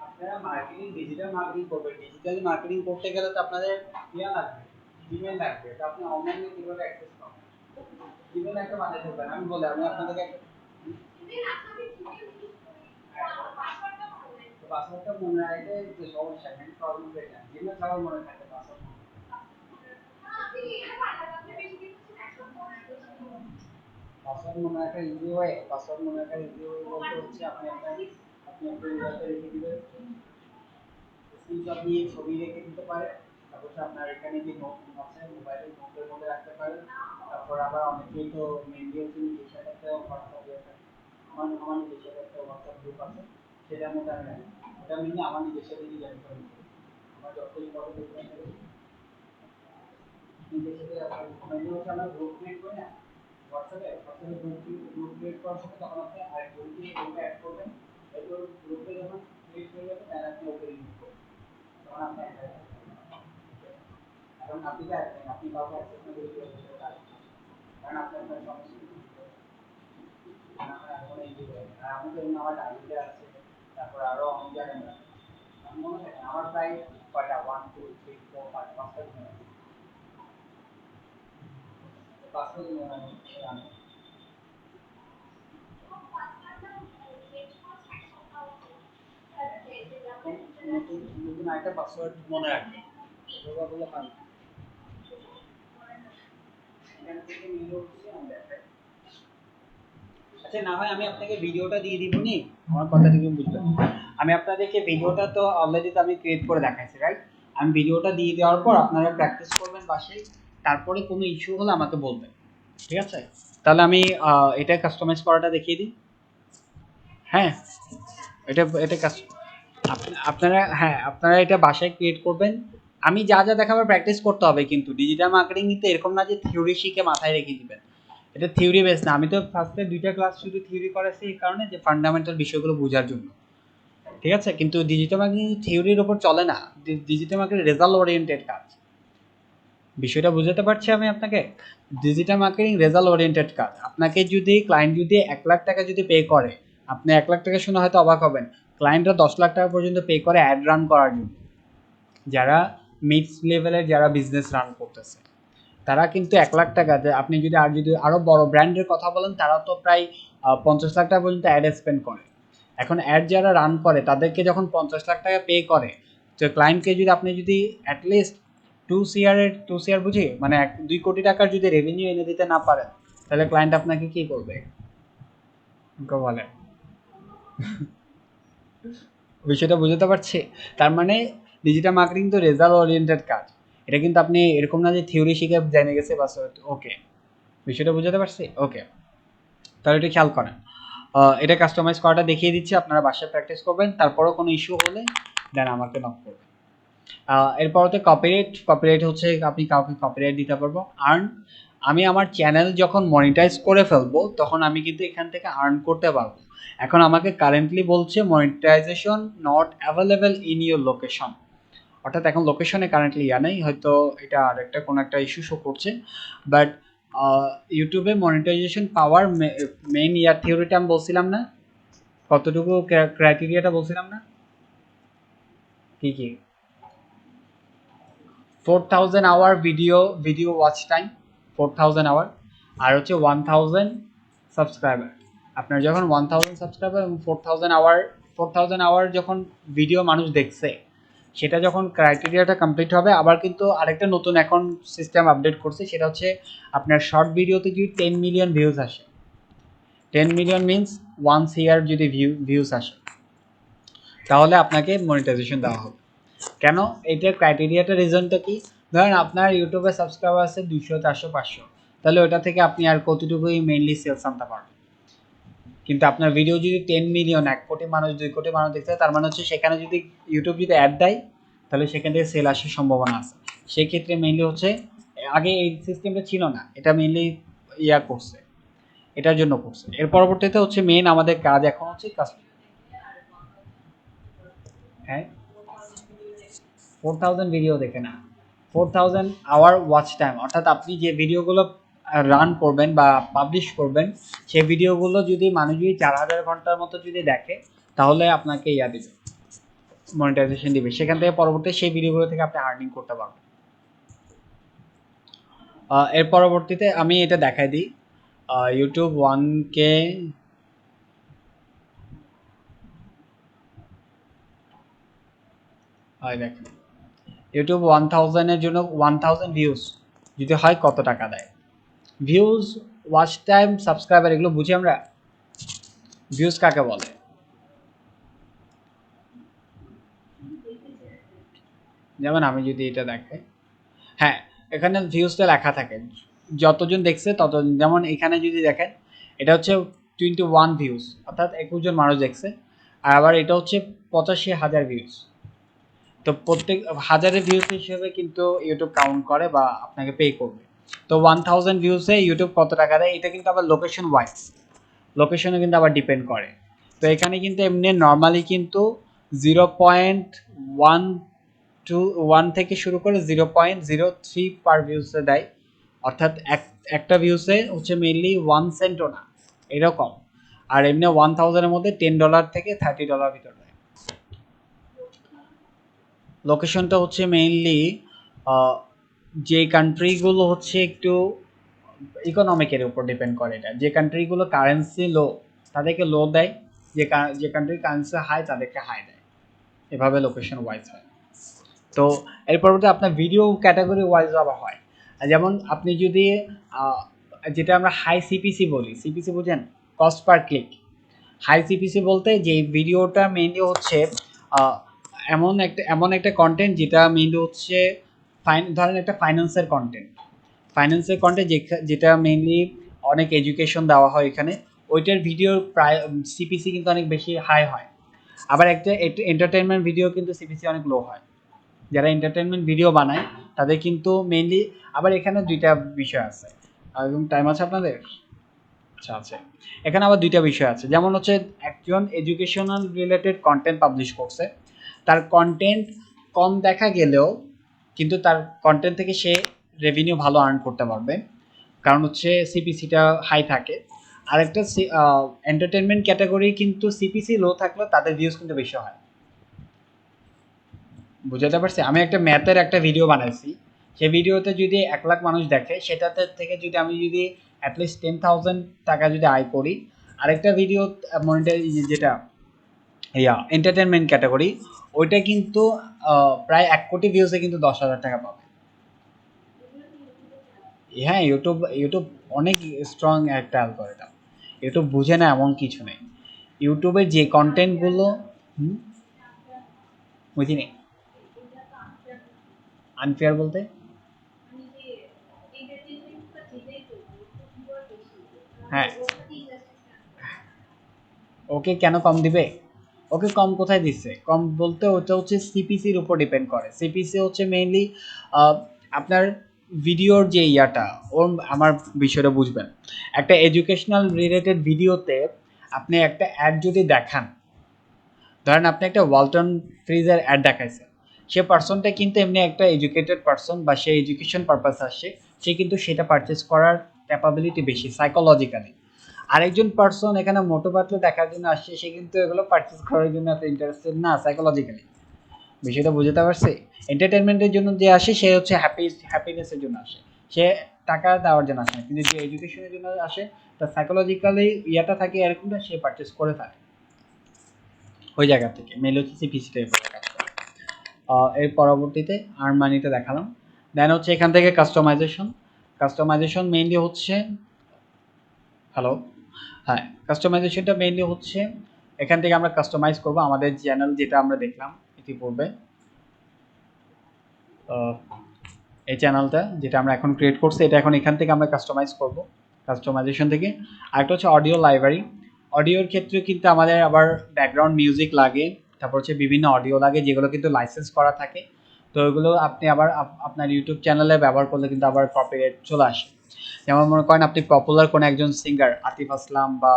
আপনারা মার্কেটিং ডিজিটাল মার্কেটিং করবেন, ডিজিটাল মার্কেটিং করতে গেলে তো আপনাদের ইয়া লাগবে, জিমেইল লাগবে। তো আপনি অনলাইনে কিভাবে অ্যাক্সেস পাবেন? জিমেইল একটা বানাতে হবে। আমি আপনাদেরকে একটা পাসওয়ার্ডটা মনে রাখতে যে সমস্যা নেই, প্রবলেম হয়ে যায়। জিমেইল সবার মনে থাকে পাসওয়ার্ড। পাসওয়ার্ড মনে রাখা ইজি ওয়ে, পাসওয়ার্ড মনে রাখা ইজি ওয়ে বলতে হচ্ছে আপনি আপনার ইউজারটা রেখে দিবেন, স্ক্রিনশট নিয়ে ছবি রেখে দিতে পারেন। তারপর আপনার এখানে যে নোট আছে মোবাইলের নোটের মধ্যে রাখতে পারেন। তারপর আবার অনেকেই তো মেইনলি হচ্ছে নিজের সাথে একটা হোয়াটসঅ্যাপ ইয়ে থাকে। আমার নিজের সাথে একটা হোয়াটসঅ্যাপ গ্রুপ আছে, সেটার মধ্যে আমি রাখি। ওটা মেইনলি আমার নিজের সাথে জয়েন করে নিই। আমার যত ইম্পর্টেন্ট ডকুমেন্ট আছে নিজের সাথে মেইনলি হচ্ছে আমরা গ্রুপ ক্রিয়েট করি না হোয়াটসঅ্যাপে গ্রুপ ক্রিয়েট করার সাথে তখন আপনি আর গ্রুপে অ্যাড করবেন। এরপর গ্রুপে যখন ক্রিয়েট হয়ে যাবে তাহলে আপনি ওকে রিমুভ করবেন। তখন আপনি এখন আপনি তো আপনি কাউকে অ্যাক্সেস না করে দিতে পারেন, কারণ আপনার সমস্যা এখন এই যে আর আমাদের আমার ডায়রিতে আছে, তারপর আরো অনেক জায়গায় আছে। আমি মনে হয় আমার প্রায় কয়টা 1 2 3 4 5 5টা দিন আছে, 5টা দিন আমি নতুন একটা পাসওয়ার্ড মনে রাখবেন। ওগুলো পান এখান থেকে নিয়ে হচ্ছে আমরা আচ্ছা না হয় আমি আপনাকে ভিডিওটা দিয়ে দিব নি, আমার কথাটা কি বুঝবেন? আমি আপনাদেরকে ভিডিওটা তো অলরেডি তো আমি ক্রিয়েট করে দেখাইছি, রাইট? আমি ভিডিওটা দিয়ে দেওয়ার পর আপনারা প্র্যাকটিস করবেন বাসায়, তারপরে কোনো ইস্যু হলে আমাকে বলবেন, ঠিক আছে? তাহলে আমি এটা কাস্টমাইজ করাটা দেখিয়ে দিই। হ্যাঁ, এটা এটা আপনারা হ্যাঁ আপনারা এটা বাসায় ক্রিয়েট করবেন। আমি যা যা দেখাবার প্র্যাকটিস করতে হবে, কিন্তু ডিজিটাল মার্কেটিং কিন্তু এরকম না যে থিওরি শিখে মাথায় রেখে দিবেন। এটা থিওরি বেস না। আমি তো ফার্স্টে 2টা ক্লাস শুধু থিওরি করাইছি এই কারণে যে ফান্ডামেন্টাল বিষয়গুলো বোঝার জন্য, ঠিক আছে? কিন্তু ডিজিটাল মার্কেটিং থিওরির উপর চলে না, ডিজিটাল মার্কেটিং রেজাল্ট ওরিয়েন্টেড কাজ। বিষয়টা বুঝাতে পারছি আমি আপনাকে? ডিজিটাল মার্কেটিং রেজাল্ট ওরিয়েন্টেড কাজ। আপনাকে যদি ক্লায়েন্ট যদি 1,00,000 টাকা যদি পে করে, আপনি 1,00,000 টাকা শুনে হয়তো অবাক হবেন, ক্লায়েন্টরা 10,00,000 টাকা পর্যন্ত পে করে অ্যাড রান করার জন্য। যারা মিড লেভেলের যারা বিজনেস রান করতেছে তারা কিন্তু 1,00,000 টাকা, আপনি যদি আরো বড় ব্র্যান্ডের কথা বলেন তারা তো প্রায় 50,00,000 টাকা পর্যন্ত অ্যাড স্পেন্ড করে। এখন অ্যাড যারা রান করে তাদেরকে যখন 50,00,000 টাকা পে করে, তো ক্লায়েন্টকে যদি আপনি যদি অ্যাটলিস্ট 2 CR বুঝি মানে 2 কোটি টাকার যদি রেভিনিউ এনে দিতে না পারেন, তাহলে ক্লায়েন্ট আপনাকে কি করবে বলেন? বিষয়টা বুঝতে পারছি? তার মানে ডিজিটাল মার্কেটিং তো রেজাল্ট ওরিয়েন্টেড কাজ। এটা কিন্তু আপনি এরকম না যে থিওরি শিখে জেনে গেছে বাস। ওকে, বিষয়টা বুঝতে পারছি? ওকে, তাহলে এটা খেয়াল করেন। এটা কাস্টমাইজ করাটা দেখিয়ে দিচ্ছি, আপনারা বাসায় প্র্যাকটিস করবেন। তারপরও কোনো ইস্যু হলে দেন আমাকে নক করবেন। এরপর হচ্ছে কপিরাইট হচ্ছে আপনি কাউকে কপিরাইট দিতে পারবো। আর্ন, আমি আমার চ্যানেল যখন মনিটাইজ করে ফেলবো তখন আমি কিন্তু এখান থেকে আর্ন করতে পারবো। এখন আমাকে কারেন্টলি বলছে monetization not available in your location, অর্থাৎ এখন লোকেশনে কারেন্টলি নেই, হয়তো এটা আর একটা কোনো একটা ইস্যু শো করছে। বাট ইউটিউবে মনিটাইজেশন পাওয়ার মেইন থিওরিটা আমি বলছিলাম না, কতটুকু ক্রাইটেরিয়াটা বলছিলাম না, কি 4,000 hour video watch time, 4,000 hour, আর হচ্ছে 1,000 সাবস্ক্রাইবার। আপনার যখন 1,000 সাবস্ক্রাইবার এবং 4,000 আওয়ার যখন ভিডিও মানুষ দেখছে, সেটা যখন ক্রাইটেরিয়াটা কমপ্লিট হবে, আবার কিন্তু আরেকটা নতুন এখন সিস্টেম আপডেট করছে, সেটা হচ্ছে আপনার শর্ট ভিডিওতে যদি 10 মিলিয়ন ভিউজ আসে, 10 মিলিয়ন মিনস 1 CR যদি ভিউজ আসে, তাহলে আপনাকে মনিটাইজেশন দেওয়া হবে। কেন এইটার ক্রাইটেরিয়াটা রিজনটা কি? ধরেন আপনার ইউটিউবে সাবস্ক্রাইবার আছে 200 400 500, তাহলে ওটা থেকে আপনি আর কতটুকুই মেইনলি সেলস আনতে পারবেন। কিন্তু আপনার ভিডিও যদি 10 মিলিয়ন 1 কোটি মানুষ 2 কোটি মানুষ দেখতে, তার মানে হচ্ছে সেখানে যদি ইউটিউব যদি অ্যাড দেয় তাহলে সেখান থেকে সেল আসার সম্ভাবনা আছে। সেক্ষেত্রে মেইনলি হচ্ছে আগে এই সিস্টেমটা ছিল না, এটা মেইনলি করছে, এটার জন্য করছে। এর পরবর্তীতে হচ্ছে মেইন আমাদের কাজ এখন হচ্ছে হ্যাঁ 4,000 ভিডিও দেখে না, 4,000 আওয়ার ওয়াচ টাইম, অর্থাৎ আপনি যে ভিডিওগুলো রান করবেন বা পাবলিশ করবেন, সেই ভিডিওগুলো যদি মানুষ যদি 4,000 ঘন্টার মতো যদি দেখে, তাহলে আপনাকে দিবে, মনিটাইজেশন দিবে, সেখান থেকে পরবর্তী সেই ভিডিওগুলো থেকে আপনি আর্নিং করতে পারবেন। এর পরবর্তীতে আমি এটা দেখাই দিই, ইউটিউব 1K দেখেন ইউটিউব 1000 এর জন্য 1000 ভিউজ যদি হয় কত টাকা দেয়। ভিউজ, ওয়াচ টাইম, সাবস্ক্রাইবার এগুলো বুঝি আমরা। ভিউজ কাকে বলে? যেমন আমি যদি এটা দেখাই, হ্যাঁ এখানে ভিউজটা লেখা থাকে যতজন দেখছে ততজন। যেমন এখানে যদি দেখেন এটা হচ্ছে 21 ভিউজ, অর্থাৎ 21 জন মানুষ দেখছে। আর আবার এটা হচ্ছে 85,000 ভিউজ। তো প্রত্যেক হাজারের ভিউজ হিসেবে কিন্তু ইউটিউব কাউন্ট করে বা আপনাকে পে করবে। তো 1000 ভিউজে ইউটিউব কত টাকা দেয়, এটা কিন্তু আবার লোকেশন ওয়াইজ, লোকেশনে কিন্তু আবার ডিপেন্ড করে। তো এখানে কিন্তু এমনি নর্মালি কিন্তু 0.1 থেকে শুরু করে 0.03 পার ভিউসে দেয়, অর্থাৎ একটা ভিউসে হচ্ছে মেইনলি 1 সেন্টও না এরকম। আর এমনি 1000 এর মধ্যে $10 থেকে $30 ভিতর দেয়। লোকেশনটা হচ্ছে মেইনলি যে কান্ট্রিগুলো হচ্ছে একটু ইকোনমিকের উপর ডিপেন্ড করে। এটা যে কান্ট্রিগুলো কারেন্সি লো তাদেরকে লো দেয়, যে কান্ট্রির কারেন্সি হাই তাদেরকে হাই দেয়, এভাবে লোকেশন ওয়াইজ হয়। তো এর পরবর্তী আপনার ভিডিও ক্যাটাগরি ওয়াইজ আবার হয়। যেমন আপনি যদি যেটা আমরা হাই সিপিসি বলি, সিপিসি বুঝেন, cost per click. High CPC বলতে যে ভিডিওটা মেইনলি হচ্ছে এমন একটা কন্টেন্ট যেটা মেইনলি হচ্ছে ধরেন একটা ফাইন্যান্সের কন্টেন্ট, যেটা মেইনলি অনেক এডুকেশন দেওয়া হয় এখানে, ওইটার ভিডিওর প্রায় সিপিসি কিন্তু অনেক বেশি হাই হয়। আবার একটা এন্টারটেনমেন্ট ভিডিও কিন্তু সিপিসি অনেক লো হয়। যারা এন্টারটেনমেন্ট ভিডিও বানায় তাদের কিন্তু মেইনলি, আবার এখানে দুইটা বিষয় আছে। এবং টাইম আছে আপনাদের? আচ্ছা আছে। এখানে আবার দুইটা বিষয় আছে, যেমন হচ্ছে একজন এডুকেশনাল রিলেটেড কন্টেন্ট পাবলিশ করছে, তার কন্টেন্ট কম দেখা গেলেও কিন্তু তার কন্টেন্ট থেকে সে রেভিনিউ ভালো আর্ন করতে পারবে, কারণ হচ্ছে সিপিসিটা হাই থাকে। আরেকটা এন্টারটেনমেন্ট ক্যাটাগরি কিন্তু সিপিসি লো থাকলেও তাদের ভিউজ কিন্তু বেশি হয়। বুঝাতে পারছি? আমি একটা ম্যাথের একটা ভিডিও বানাইছি, সেই ভিডিওতে যদি 1 লাখ মানুষ দেখে, সেটাতে থেকে যদি আমি যদি অ্যাটলিস্ট 10,000 টাকা যদি আয় করি, আরেকটা ভিডিও যেটা এন্টারটেনমেন্ট ক্যাটাগরি, ওইটা কিন্তু প্রায় 1 কোটি ভিউজে কিন্তু 10,000 টাকা পাবে। হ্যাঁ, ইউটিউব অনেক স্ট্রং একটা অ্যালগরিদম। ইউটিউব বুঝে না এমন কিছু নেই। ইউটিউবের যে কন্টেন্টগুলো বুঝিনি, আনফেয়ার বলতে হ্যাঁ, ওকে কেন কম দিবে? ওকে কম কোথায় দিচ্ছে? কম বলতে ওটা হচ্ছে সিপিসির উপর ডিপেন্ড করে। সিপিসি হচ্ছে মেইনলি আপনার ভিডিওর যে ওর আমার বিষয়টা বুঝবেন। একটা এডুকেশনাল রিলেটেড ভিডিওতে আপনি একটা অ্যাড যদি দেখান, ধরেন আপনি একটা ওয়ালটন ফ্রিজের অ্যাড দেখাইছেন, সে পার্সনটা কিন্তু এমনি একটা এডুকেটেড পার্সন বা সে এডুকেশন পারপাস আসে, সে কিন্তু সেটা পারচেস করার ক্যাপাবিলিটি বেশি সাইকোলজিক্যালি। আরেকজন পার্সন এখানে মোটো পাতলা দেখার জন্য আসছে, সে কিন্তু এগুলো পারচেস করার জন্য এত ইন্টারেস্টেড না সাইকোলজিক্যালি। বিষয়টা বুঝতে পারছি? এন্টারটেনমেন্টের জন্য যে আসে সে হচ্ছে হ্যাপিনেসের জন্য আসে, সে টাকা দেওয়ার জন্য আসে না। কিন্তু যে এডুকেশনের জন্য আসে, তার সাইকোলজিক্যালি থাকে এরকমটা, সে পারচেস করে থাকে ওই জায়গা থেকে। মেল হচ্ছে সিপিসিটা এভাবে কাজ করে। এর পরবর্তীতে আর্ন মানিটা দেখালাম। দেন হচ্ছে এখান থেকে কাস্টমাইজেশন মেইনলি হচ্ছে হ্যালো, হ্যাঁ কাস্টমাইজেশনটা মেইনলি হচ্ছে এখান থেকে আমরা কাস্টমাইজ করব আমাদের চ্যানেল, যেটা আমরা দেখলাম ইতিপূর্বে। এই চ্যানেলটা যেটা আমরা এখন ক্রিয়েট করছি, এটা এখন এখান থেকে আমরা কাস্টমাইজ করব, কাস্টমাইজেশন থেকে। আরেকটা হচ্ছে অডিও লাইব্রেরি। অডিওর ক্ষেত্রে কিন্তু আমাদের আবার ব্যাকগ্রাউন্ড মিউজিক লাগে, তারপর হচ্ছে বিভিন্ন অডিও লাগে যেগুলো কিন্তু লাইসেন্স করা থাকে। তো ওইগুলো আপনি আবার আপনার ইউটিউব চ্যানেলে ব্যবহার করলে কিন্তু আবার কপিরাইট চলে আসে। যেমন মনে করেন আপনি পপুলার কোনো একজন সিঙ্গার, আতিফ আসলাম বা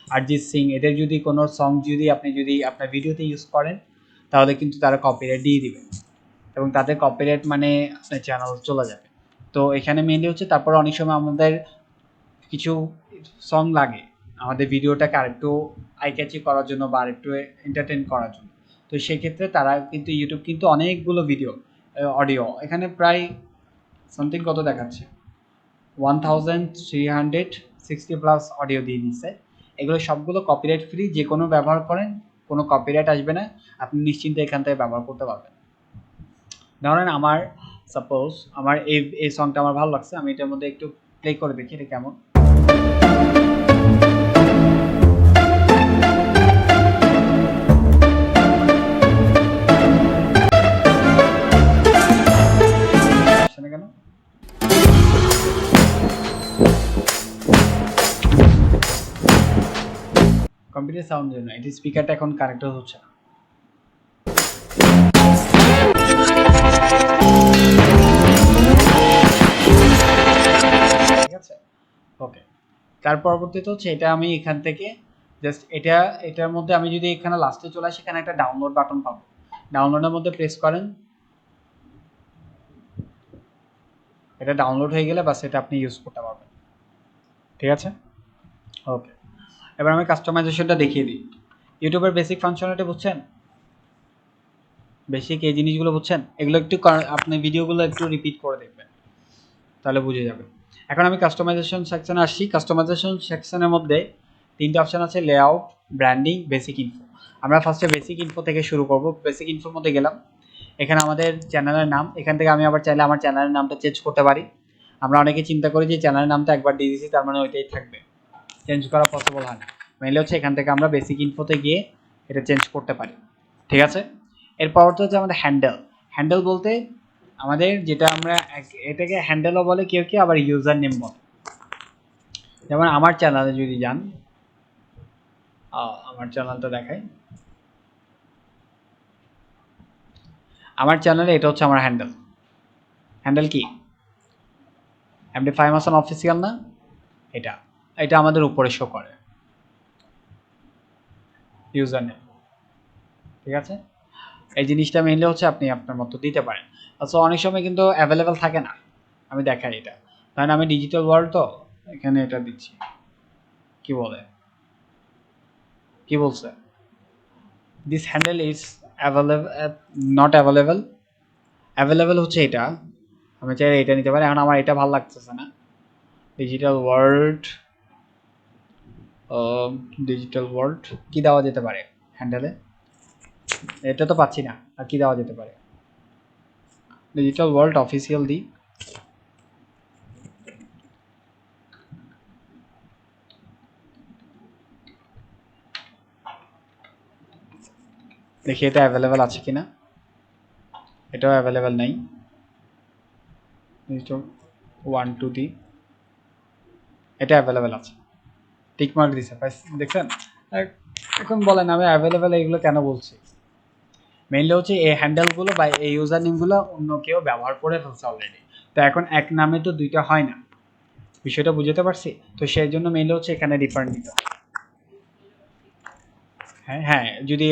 অরিজিৎ সিং, এদের যদি কোনো সং আপনি যদি আপনার ভিডিওতে ইউজ করেন, তাহলে কিন্তু তারা কপিরাইট দিয়ে দিবে এবং তাদের কপিরাইট মানে আপনার চ্যানেল চলে যাবে। তো এখানে মেইনলি হচ্ছে, তারপর অনেক সময় আমাদের কিছু সং লাগে, আমাদের ভিডিওটাকে আরেকটু আই ক্যাচি করার জন্য বা আরেকটু এন্টারটেইন করার জন্য। তো সেক্ষেত্রে তারা কিন্তু ইউটিউব কিন্তু অনেকগুলো ভিডিও অডিও এখানে প্রায় সামথিং কত দেখাচ্ছে 1360 প্লাস অডিও দিয়ে দিচ্ছে। এগুলো সবগুলো কপিরাইট ফ্রি, যে কোনো ব্যবহার করেন কোনো কপিরাইট আসবে না, আপনি নিশ্চিন্তে এখান থেকে ব্যবহার করতে পারবেন। ধরেন আমার সাপোজ আমার এই সংটা আমার ভালো লাগছে, আমি এটার মধ্যে একটু প্লে করে দেখি এটা কেমন। কেন কম্পিউটার সাউন্ড জন্য এটি স্পিকারটা এখন কানেক্ট হচ্ছে না। ঠিক আছে, ওকে। তার পরবর্তীতে হচ্ছে এটা আমি এখান থেকে জাস্ট এটার মধ্যে আমি যদি এখানে লাস্টে চলে আসি, এখানে একটা ডাউনলোড বাটন পাবো, ডাউনলোডের মধ্যে প্রেস করেন, এটা ডাউনলোড হয়ে গেলে বাস এটা আপনি ইউজ করতে পারবেন। ঠিক আছে, ওকে। এবার আমি কাস্টমাইজেশনটা দেখিয়ে দিই। ইউটিউবের বেসিক ফাংশনালিটি বুঝছেন, বেসিক এই জিনিসগুলো বুঝছেন, এগুলো একটু আপনি ভিডিওগুলো একটু রিপিট করে দেখবেন, তাহলে বুঝে যাবে। এখন আমি কাস্টমাইজেশন সেকশনে আসছি। কাস্টমাইজেশন সেকশনের মধ্যে তিনটে অপশন আছে, লেআউট, ব্র্যান্ডিং, বেসিক ইনফো। আমরা ফার্স্টে বেসিক ইনফো থেকে শুরু করব। বেসিক ইনফোর মধ্যে গেলাম, এখানে আমাদের চ্যানেলের নাম, এখান থেকে আমি আবার চাইলে আমার চ্যানেলের নামটা চেঞ্জ করতে পারি। আমরা অনেকে চিন্তা করি যে চ্যানেলের নামটা একবার দিয়ে দিয়েছি তার মানে ওইটাই থাকবে, চেঞ্জ করা পসিবল হয় না। মেনলি হচ্ছে এখান থেকে আমরা বেসিক ইনফোতে গিয়ে এটা চেঞ্জ করতে পারি। ঠিক আছে, এরপর হচ্ছে আমাদের হ্যান্ডেল। হ্যান্ডেল বলতে আমাদের যেটা আমরা এটাকে হ্যান্ডেলও বলে কেউ কেউ, আবার ইউজার নেম বলে। যেমন আমার চ্যানেলে যদি যান, আমার চ্যানেলটা দেখাই, আমার চ্যানেলে এটা হচ্ছে আমার হ্যান্ডেল। হ্যান্ডেল কি MD5 হাসান অফিসিয়াল না, এটা এটা আমাদের উপরে শো করে ইউজার নেম। ঠিক আছে, এই জিনিসটা মেনলি হচ্ছে আপনি আপনার মতো দিতে পারেন। আচ্ছা, অনেক সময় কিন্তু অ্যাভেলেবেল থাকে না, আমি দেখাই এটা। কারণ আমি ডিজিটাল ওয়ার্ল্ড তো এখানে এটা দিচ্ছি, কি বলে কি বলছে, this handle is available, not available. Available হচ্ছে এটা, আমি চাই এটা নিতে পারি। এখন আমার এটা ভালো লাগতেছে না, ডিজিটাল ওয়ার্ল্ড, ডিজিটাল ওয়ার্ল্ড কি দেওয়া যেতে পারে হ্যান্ডেলে, এটা তো পাচ্ছি না, আর কি দেওয়া যেতে পারে, ডিজিটাল ওয়ার্ল্ড অফিসিয়াল দিই। দেখি এটা অ্যাভেলেবেল আছে কিনা, এটাও অ্যাভেলেবেল নাই। 1 2 দিই, এটা অ্যাভেলেবেল আছে, টিক মার্ক দিছে, দেখছেন। এখন বলেন আমি অ্যাভেলেবেল এইগুলো কেন বলছি, মেইনলি হচ্ছে এই হ্যান্ডেলগুলো বা এই ইউজার নেমগুলো অন্য কেউ ব্যবহার করে ফেলছে অলরেডি। তো এখন এক নামে তো দুইটা হয় না, বিষয়টা বুঝতে পারছি। তো সেই জন্য মেইনলি হচ্ছে এখানে ডিফারেন্ট দিতে। হ্যাঁ হ্যাঁ, যদি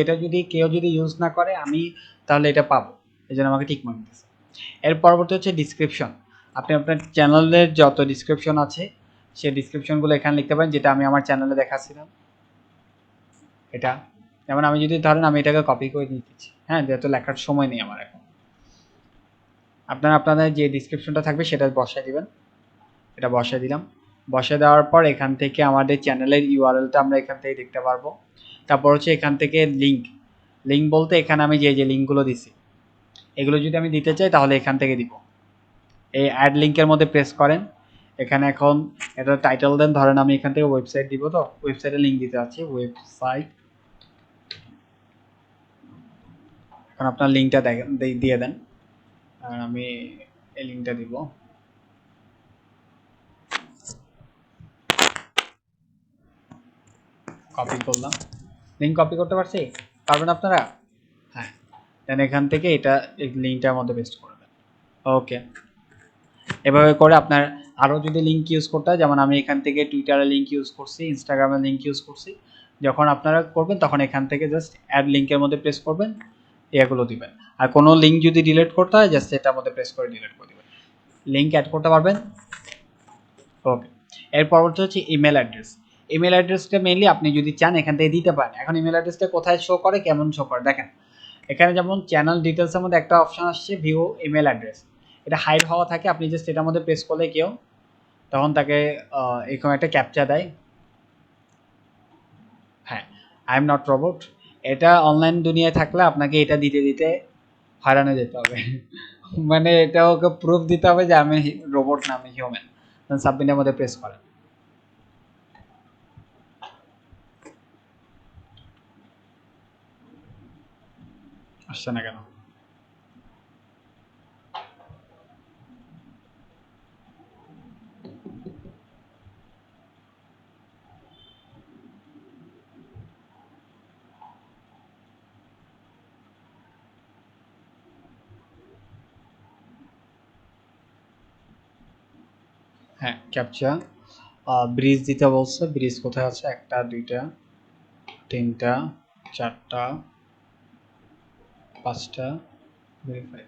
কেউ ইউজ না করে আমি তাহলে এটা পাবো, এই জন্য আমাকে টিক মার্ক দিতেছে। এর পরবর্তী হচ্ছে ডিসক্রিপশন। আপনি আপনার চ্যানেলের যত ডিসক্রিপশন আছে সেই ডিসক্রিপশনগুলো এখানে লিখতে পারেন, যেটা আমি আমার চ্যানেলে দেখাচ্ছিলাম। এটা যেমন আমি যদি ধরেন আমি এটাকে কপি করে দিতেছি, হ্যাঁ, যেহেতু লেখার সময় নেই আমার এখন। আপনাদের যে ডিসক্রিপশনটা থাকবে সেটা বসায় দিবেন, এটা বসায় দিলাম। বসায় দেওয়ার পর এখান থেকে আমাদের চ্যানেলের ইউআরএলটা আমরা এখান থেকে দেখতে পারবো। তারপর হচ্ছে এখান থেকে লিঙ্ক বলতে এখানে আমি যে লিঙ্কগুলো দিছি এগুলো যদি আমি দিতে চাই তাহলে এখান থেকে দিব। এই অ্যাড লিঙ্কের মধ্যে প্রেস করেন, এখানে এখন এটা টাইটেল দেন, ধরেন আমি এখান থেকে ওয়েবসাইট দিব, তো ওয়েবসাইটের লিঙ্ক দিতে যাচ্ছি, ওয়েবসাইট। এখন আপনার লিঙ্কটা দিয়ে দেন, আর আমি এই লিঙ্কটা দিব। কপি করলাম, লিঙ্ক কপি করতে পারছি, পারবেন আপনারা? হ্যাঁ, দেন এখান থেকে এটা এই লিঙ্কটার মধ্যে পেস্ট করবেন। ওকে, এভাবে করে আপনার আরও যদি লিঙ্ক ইউজ করতে হয়, যেমন আমি এখান থেকে টুইটারের লিঙ্ক ইউজ করছি, ইনস্টাগ্রামের লিঙ্ক ইউজ করছি, যখন আপনারা করবেন তখন এখান থেকে জাস্ট অ্যাড লিঙ্কের মধ্যে প্রেস করবেন, এগুলো দিবেন। আর কোনো লিঙ্ক যদি ডিলিট করতে হয় জাস্ট এটার মধ্যে প্রেস করে ডিলিট করে দেবেন, লিঙ্ক অ্যাড করতে পারবেন। ওকে, এর পরবর্তী হচ্ছে ইমেল অ্যাড্রেস। ইমেল অ্যাড্রেসটা মেইনলি আপনি যদি চান এখান থেকে দিতে পারেন। এখন ইমেল অ্যাড্রেসটা কোথায় শো করে, কেমন শো করে দেখেন, এখানে যেমন চ্যানেল ডিটেলসের মধ্যে একটা অপশন আসছে ভিউ ইমেল অ্যাড্রেস, এটা হাইড হওয়া থাকে, আপনি জাস্ট এটার মধ্যে প্রেস করলে কেউ তখন তাকে এরকম একটা ক্যাপচা দেয়, হ্যাঁ আই এম নট রোবট, এটা অনলাইন দুনিয়ায় থাকলে আপনাকে এটা দিতে দিতে হয়রানো যেতে হবে মানে এটা ওকে প্রুফ দিতে হবে যে আমি রোবট না আমি হিউম্যান, সাবমিটের মধ্যে প্রেস করেন। আসছে না কেন? হ্যাঁ ক্যাপচা ব্রিজ দিতে বলছে, ব্রিজ কোথায় আছে, একটা দুইটা তিনটা চারটা পাঁচটা, ভেরিফাই,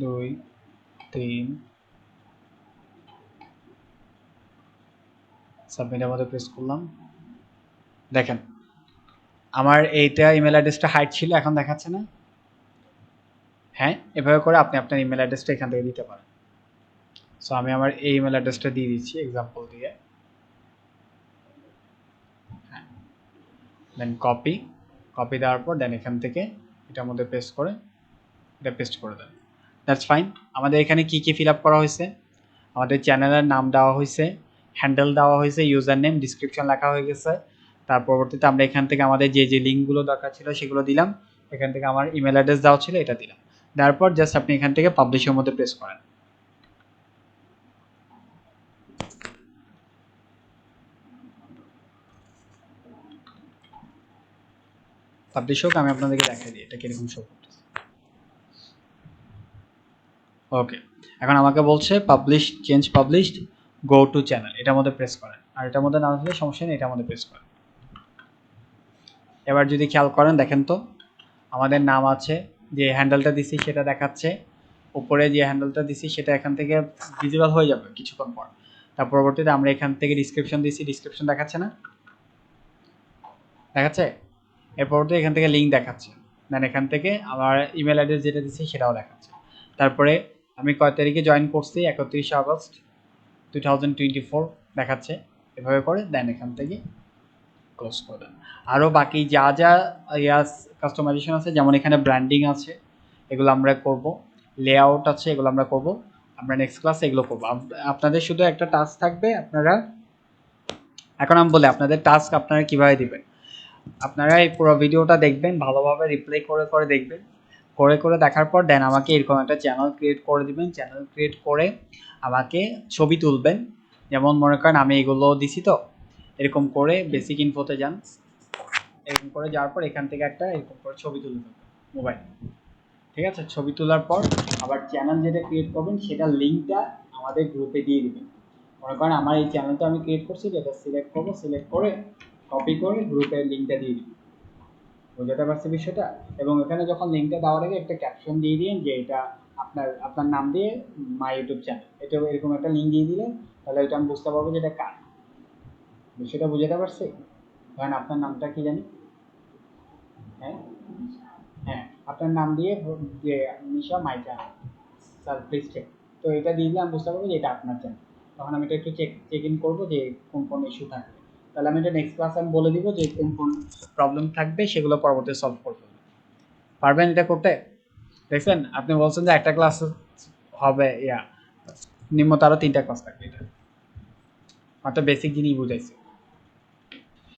দুই তিন, সাবমিটের মধ্যে প্রেস করলাম, দেখেন আমার এইটা ইমেল অ্যাড্রেসটা হাইড ছিল, এখন দেখাচ্ছে না। হ্যাঁ এভাবে করে আপনি আপনার ইমেল অ্যাড্রেসটা এখান থেকে দিতে পারেন। সো আমি আমার এই ইমেল অ্যাড্রেসটা দিয়ে দিচ্ছি এক্সাম্পল দিয়ে, হ্যাঁ দেন কপি, কপি দেওয়ার পর দেন এখান থেকে এটার মধ্যে পেস্ট করে এটা পেস্ট করে দেন, দ্যাটস ফাইন। আমাদের এখানে কি কি ফিল আপ করা হয়েছে, আমাদের চ্যানেলের নাম দেওয়া হয়েছে, হ্যান্ডেল দেওয়া হয়েছে, ইউজার নেম, ডিসক্রিপশন লেখা হয়ে গেছে, তার পরবর্তীতে আমরা এখান থেকে আমাদের যে যে লিঙ্কগুলো দরকার ছিল সেগুলো দিলাম, এখান থেকে আমার ইমেল অ্যাড্রেস দেওয়া ছিল এটা দিলাম, তারপর জাস্ট আপনি এখান থেকে পাবলিশের মধ্যে প্রেস করেন। পাবলিশ হোক, আমি আপনাদেরকে দেখাই দিই এটা কিরকম শো করতেছে। ওকে, এখন আমাকে বলছে publish, change published, go to channel, এটার মধ্যে প্রেস করেন, আর এটার মধ্যে না হলে সমস্যা নেই, এটার মধ্যে প্রেস করেন। এবার যদি খেয়াল করেন দেখেন তো আমাদের নাম আছে, যে হ্যান্ডেলটা দিছি সেটা দেখাচ্ছে, উপরে যে হ্যান্ডেলটা দিছি সেটা এখান থেকে ভিজিবল হয়ে যাবে কিছুক্ষণ পর, তার পরবর্তীতে আমরা এখান থেকে ডিসক্রিপশন দিছি, ডিসক্রিপশন দেখাচ্ছে না, দেখাচ্ছে, এর পরবর্তী এখান থেকে লিঙ্ক দেখাচ্ছে, দেন এখান থেকে আমার ইমেল অ্যাড্রেস যেটা দিচ্ছি সেটাও দেখাচ্ছে, তারপরে আমি কয় তারিখে জয়েন করছি 31 আগস্ট 2024 দেখাচ্ছে, এভাবে করে দেন এখান থেকে ক্লোজ করে দেন। আরও বাকি যা যা ইয়াস কাস্টমাইজেশন আছে, যেমন এখানে ব্র্যান্ডিং আছে, এগুলো আমরা করব, লেআউট আছে, এগুলো আমরা করব, আমরা নেক্সট ক্লাসে এগুলো করব। আপনাদের শুধু একটা টাস্ক থাকবে, আপনারা এখন আমি বলি আপনাদের টাস্ক আপনারা কিভাবে দিবেন, আপনারা এই পুরো ভিডিওটা দেখবেন, ভালোভাবে রিপ্লাই করে করে দেখবেন, করে করে দেখার পর দেন আমাকে এরকম একটা চ্যানেল ক্রিয়েট করে দিবেন, চ্যানেল ক্রিয়েট করে আমাকে ছবি তুলবেন, যেমন মনে করেন আমি এগুলো দিছি তো, এরকম করে বেসিক ইনফোতে যান, এরকম করে যাওয়ার পর এখান থেকে একটা এরকম করে ছবি তুলে দেবেন মোবাইল, ঠিক আছে, ছবি তোলার পর আবার চ্যানেল যেটা ক্রিয়েট করবেন সেটার লিঙ্কটা আমাদের গ্রুপে দিয়ে দিবেন, মনে করেন আমার এই চ্যানেলটা আমি ক্রিয়েট করছি, যেটা সিলেক্ট করবো, সিলেক্ট করে কপি করে গ্রুপের লিঙ্কটা দিয়ে দিবেন, বুঝতে পারছি বিষয়টা। এবং এখানে যখন লিঙ্কটা দেওয়ার আগে একটা ক্যাপশন দিয়ে দিন যে এটা আপনার আপনার নাম দিয়ে মাই ইউটিউব চ্যানেল, এটা এরকম একটা লিঙ্ক দিয়ে দিলে তাহলে এটা আমি বুঝতে পারবো যে এটা কার, বিষয়টা বুঝতে পারছি। ধরেন আপনার নামটা কি জানি, হ্যাঁ হ্যাঁ আপনার নাম দিয়ে যে Nisha my channel sir please check, তো এটা দিলে আমি বুঝতে পারবো যে এটা আপনার চ্যানেল, তখন আমি এটা একটু চেক ইন করবো যে কোন কোন ইস্যু থাকবে, তাহলে আমি এটা নেক্সট ক্লাসে আমি বলে দিব যে কোন কোন প্রবলেম থাকবে সেগুলো পরবর্তী সলভ করতে পারবেন এটা করতে। দেখছেন আপনি বলছেন যে একটা ক্লাস হবে, নিম্নত আরো 3টা ক্লাস থাকবে, এটা মাত্র বেসিক জিনিস বুঝাইছে।